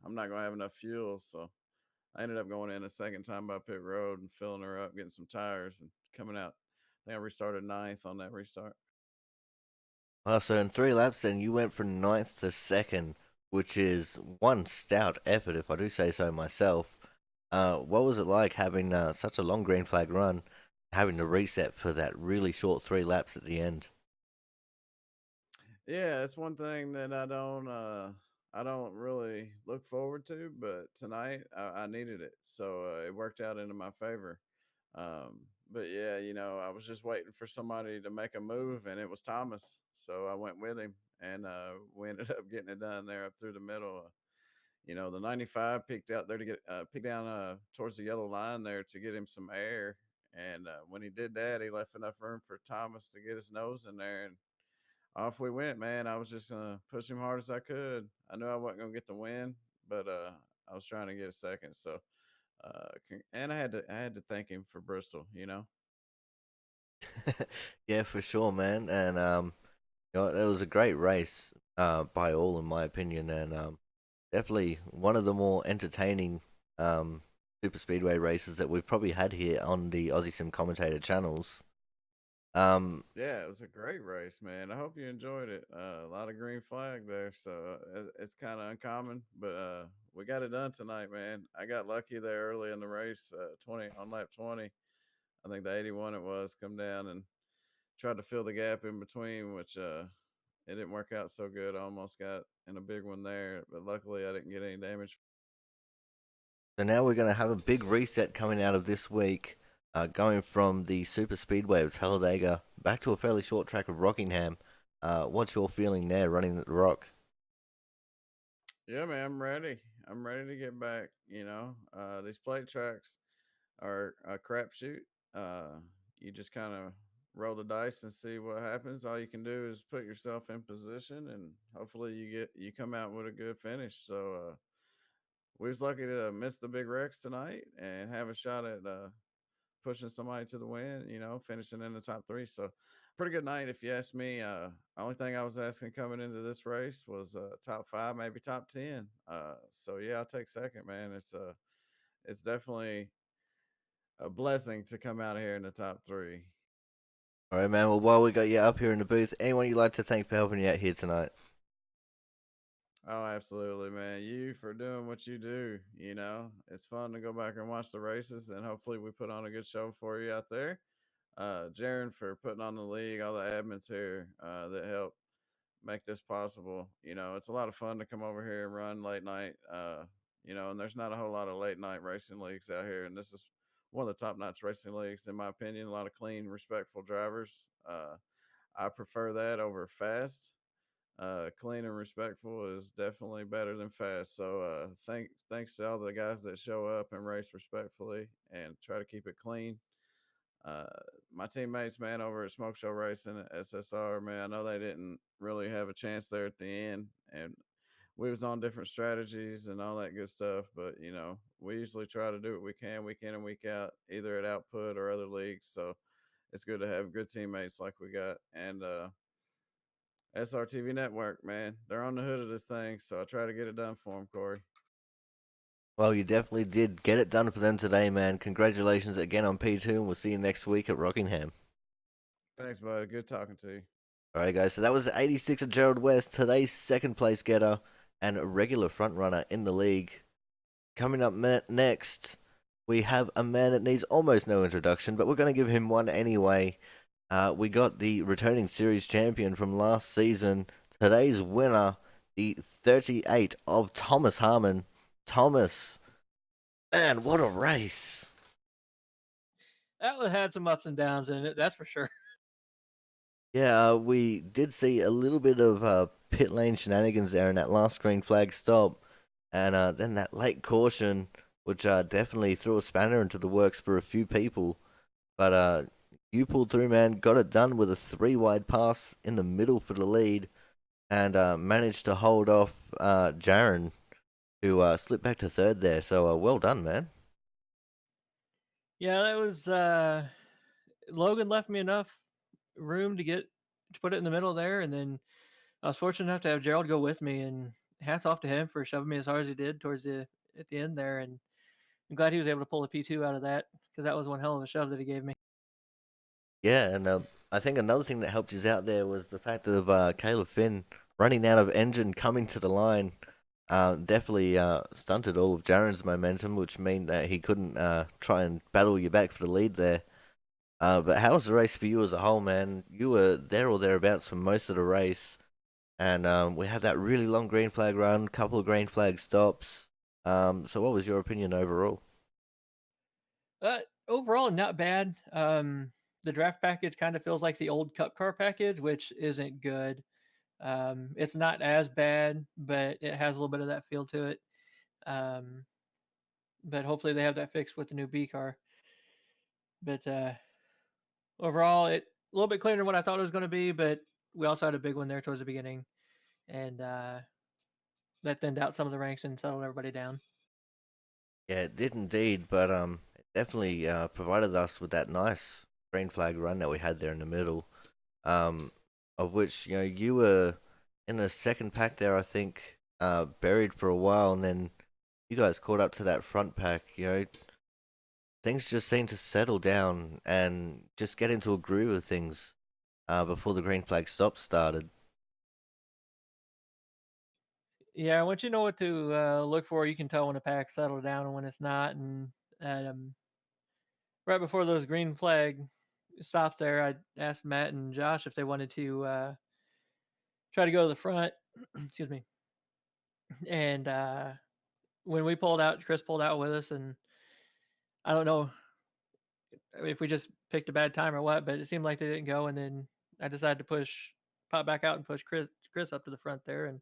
I'm not gonna have enough fuel. So I ended up going in a second time by pit road and filling her up, getting some tires, and coming out. I think I restarted ninth on that restart. So in 3 laps, then you went from ninth to second, which is one stout effort, if I do say so myself. What was it like having such a long green flag run, having to reset for that really short 3 laps at the end? Yeah, it's one thing that I don't really look forward to, but tonight I needed it, so it worked out into my favor. But yeah, I was just waiting for somebody to make a move, and it was Thomas, so I went with him, and we ended up getting it done there up through the middle. The 95 picked out there to get picked down towards the yellow line there to get him some air, and when he did that, he left enough room for Thomas to get his nose in there, and off we went, man. I was just gonna push him hard as I could. I knew I wasn't gonna get the win, but I was trying to get a second. So, and I had to thank him for Bristol. Yeah, for sure, man. And it was a great race, by all, in my opinion, and definitely one of the more entertaining super speedway races that we've probably had here on the Aussie Sim commentator channels. Yeah, it was a great race, man. I hope you enjoyed it. A lot of green flag there, so it's kind of uncommon, but we got it done tonight, man. I got lucky there early in the race, 20 on lap 20. I think the 81 it was come down and tried to fill the gap in between, which it didn't work out so good. I almost got in a big one there, but luckily I didn't get any damage. So now we're going to have a big reset coming out of this week, going from the super speedway of Talladega back to a fairly short track of Rockingham. What's your feeling there running at the Rock? Yeah, man, I'm ready. I'm ready to get back. These plate tracks are a crapshoot. You just kind of roll the dice and see what happens. All you can do is put yourself in position, and hopefully you come out with a good finish. So we was lucky to miss the big wrecks tonight and have a shot at pushing somebody to the win, finishing in the top three. So pretty good night if you ask me. Only thing I was asking coming into this race was top five, maybe top 10. So yeah, I'll take second, man. It's definitely a blessing to come out of here in the top three. All right, man. Well, while we got you up here in the booth, anyone you'd like to thank for helping you out here tonight? Oh, absolutely, man. You for doing what you do. You know, it's fun to go back and watch the races, and hopefully we put on a good show for you out there. Jaron for putting on the league, all the admins here that help make this possible. You know, it's a lot of fun to come over here and run late night. You know, and there's not a whole lot of late night racing leagues out here, and this is one of the top notch racing leagues in my opinion. A lot of clean, respectful drivers. I prefer that over fast. Clean and respectful is definitely better than fast. So thanks to all the guys that show up and race respectfully and try to keep it clean. Uh, my teammates, man, over at Smoke Show Racing at SSR, man, I know they didn't really have a chance there at the end, and we was on different strategies and all that good stuff. But you know, we usually try to do what we can week in and week out, either at Output or other leagues. So it's good to have good teammates like we got. And SRTV Network, man, they're on the hood of this thing, so I try to get it done for them, Corey. Well, you definitely did get it done for them today, man. Congratulations again on P2, and we'll see you next week at Rockingham. Thanks, buddy. Good talking to you. All right, guys. So that was 86 of Gerald West, today's second place getter and a regular front runner in the league. Coming up next, we have a man that needs almost no introduction, but we're going to give him one anyway. We got the returning series champion from last season, today's winner, the 38 of Thomas Harmon. Thomas, man, what a race! That one had some ups and downs in it, that's for sure. Yeah, we did see a little bit of pit lane shenanigans there in that last green flag stop, and then that late caution, which definitely threw a spanner into the works for a few people. But you pulled through, man, got it done with a 3-wide pass in the middle for the lead, and managed to hold off Jaron, who slipped back to third there. So well done, man. Yeah, that was Logan left me enough room to put it in the middle there, and then I was fortunate enough to have Gerald go with me, and hats off to him for shoving me as hard as he did towards the at the end there, and I'm glad he was able to pull a P2 out of that because that was one hell of a shove that he gave me. Yeah, and I think another thing that helped you out there was the fact of Caleb Finn running out of engine coming to the line. Definitely stunted all of Jaron's momentum, which meant that he couldn't try and battle you back for the lead there. But how was the race for you as a whole, man? You were there or thereabouts for most of the race, and we had that really long green flag run, couple of green flag stops. So what was your opinion overall? Overall, not bad. The draft package kind of feels like the old Cup car package, which isn't good. It's not as bad, but it has a little bit of that feel to it. Um, but hopefully they have that fixed with the new B car. But overall, it a little bit cleaner than what I thought it was going to be. But we also had a big one there towards the beginning, and that thinned out some of the ranks and settled everybody down. Yeah, it did indeed, but it definitely provided us with that nice green flag run that we had there in the middle. Um, of which you were in the second pack there, I think, buried for a while, and then you guys caught up to that front pack. Things just seemed to settle down and just get into a groove of things before the green flag stop started. Yeah, once you know what to look for, you can tell when a pack's settled down and when it's not. And right before those green flag stops there, I asked Matt and Josh if they wanted to try to go to the front. Excuse me. And when we pulled out, Chris pulled out with us, and I don't know if we just picked a bad time or what, but it seemed like they didn't go. And then I decided to pop back out and push Chris up to the front there, and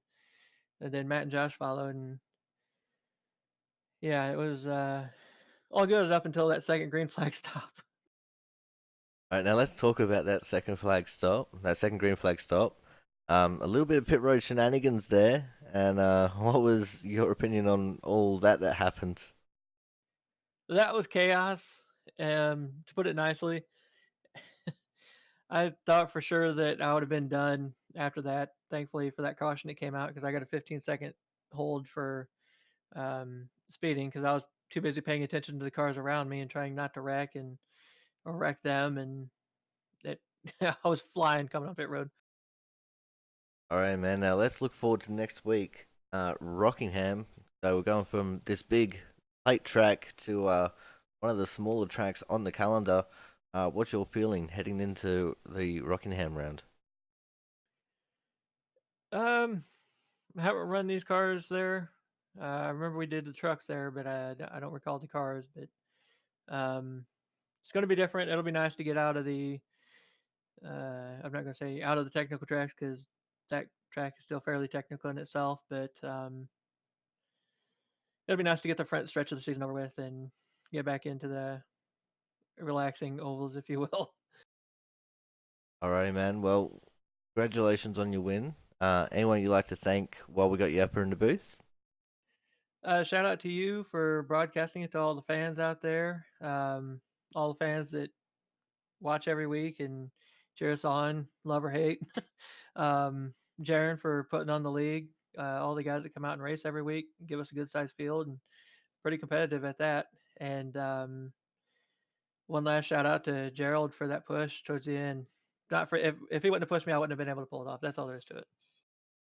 then Matt and Josh followed, and yeah, it was all good up until that second green flag stop. All right, now let's talk about that second flag stop, that second green flag stop. A little bit of pit road shenanigans there, and what was your opinion on all that happened? That was chaos, to put it nicely. I thought for sure that I would have been done after that. Thankfully for that caution that came out because I got a 15-second hold for speeding because I was too busy paying attention to the cars around me and trying not to wreck or wreck them, and it I was flying coming up pit road. All right, man. Now let's look forward to next week. Rockingham. So we're going from this big plate track to one of the smaller tracks on the calendar. What's your feeling heading into the Rockingham round? I haven't run these cars there. I remember we did the trucks there, but I don't recall the cars. But it's going to be different. It'll be nice to get out of the. I'm not going to say out of the technical tracks because that track is still fairly technical in itself. But it'll be nice to get the front stretch of the season over with and get back into the relaxing ovals, if you will. Alrighty, man. Well, congratulations on your win. Anyone you'd like to thank while we got you up here in the booth? Shout out to you for broadcasting it to all the fans out there, all the fans that watch every week and cheer us on, love or hate. Jaron for putting on the league, all the guys that come out and race every week, give us a good sized field and pretty competitive at that. And one last shout out to Gerald for that push towards the end. Not for if he wouldn't have pushed me, I wouldn't have been able to pull it off. That's all there is to it.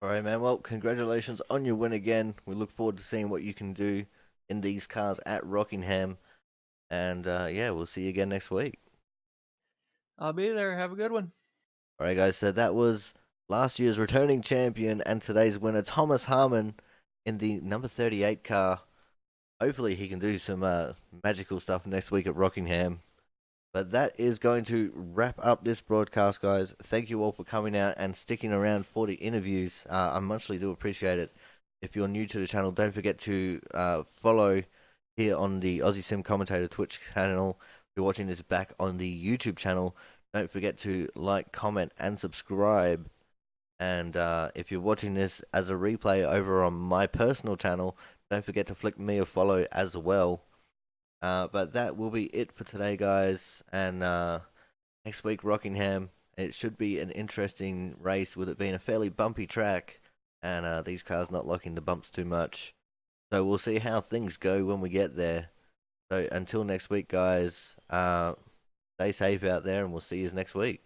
All right, man. Well, congratulations on your win again. We look forward to seeing what you can do in these cars at Rockingham. And yeah, we'll see you again next week. I'll be there. Have a good one. All right, guys. So that was last year's returning champion and today's winner, Thomas Harmon, in the number 38 car. Hopefully, he can do some magical stuff next week at Rockingham. But that is going to wrap up this broadcast, guys. Thank you all for coming out and sticking around for the interviews. I muchly do appreciate it. If you're new to the channel, don't forget to follow here on the Aussie Sim Commentator Twitch channel. If you're watching this back on the YouTube channel, don't forget to like, comment, and subscribe. And if you're watching this as a replay over on my personal channel, don't forget to flick me a follow as well. But that will be it for today, guys. And next week, Rockingham. It should be an interesting race with it being a fairly bumpy track and these cars not locking the bumps too much. So we'll see how things go when we get there. So until next week, guys, stay safe out there and we'll see you next week.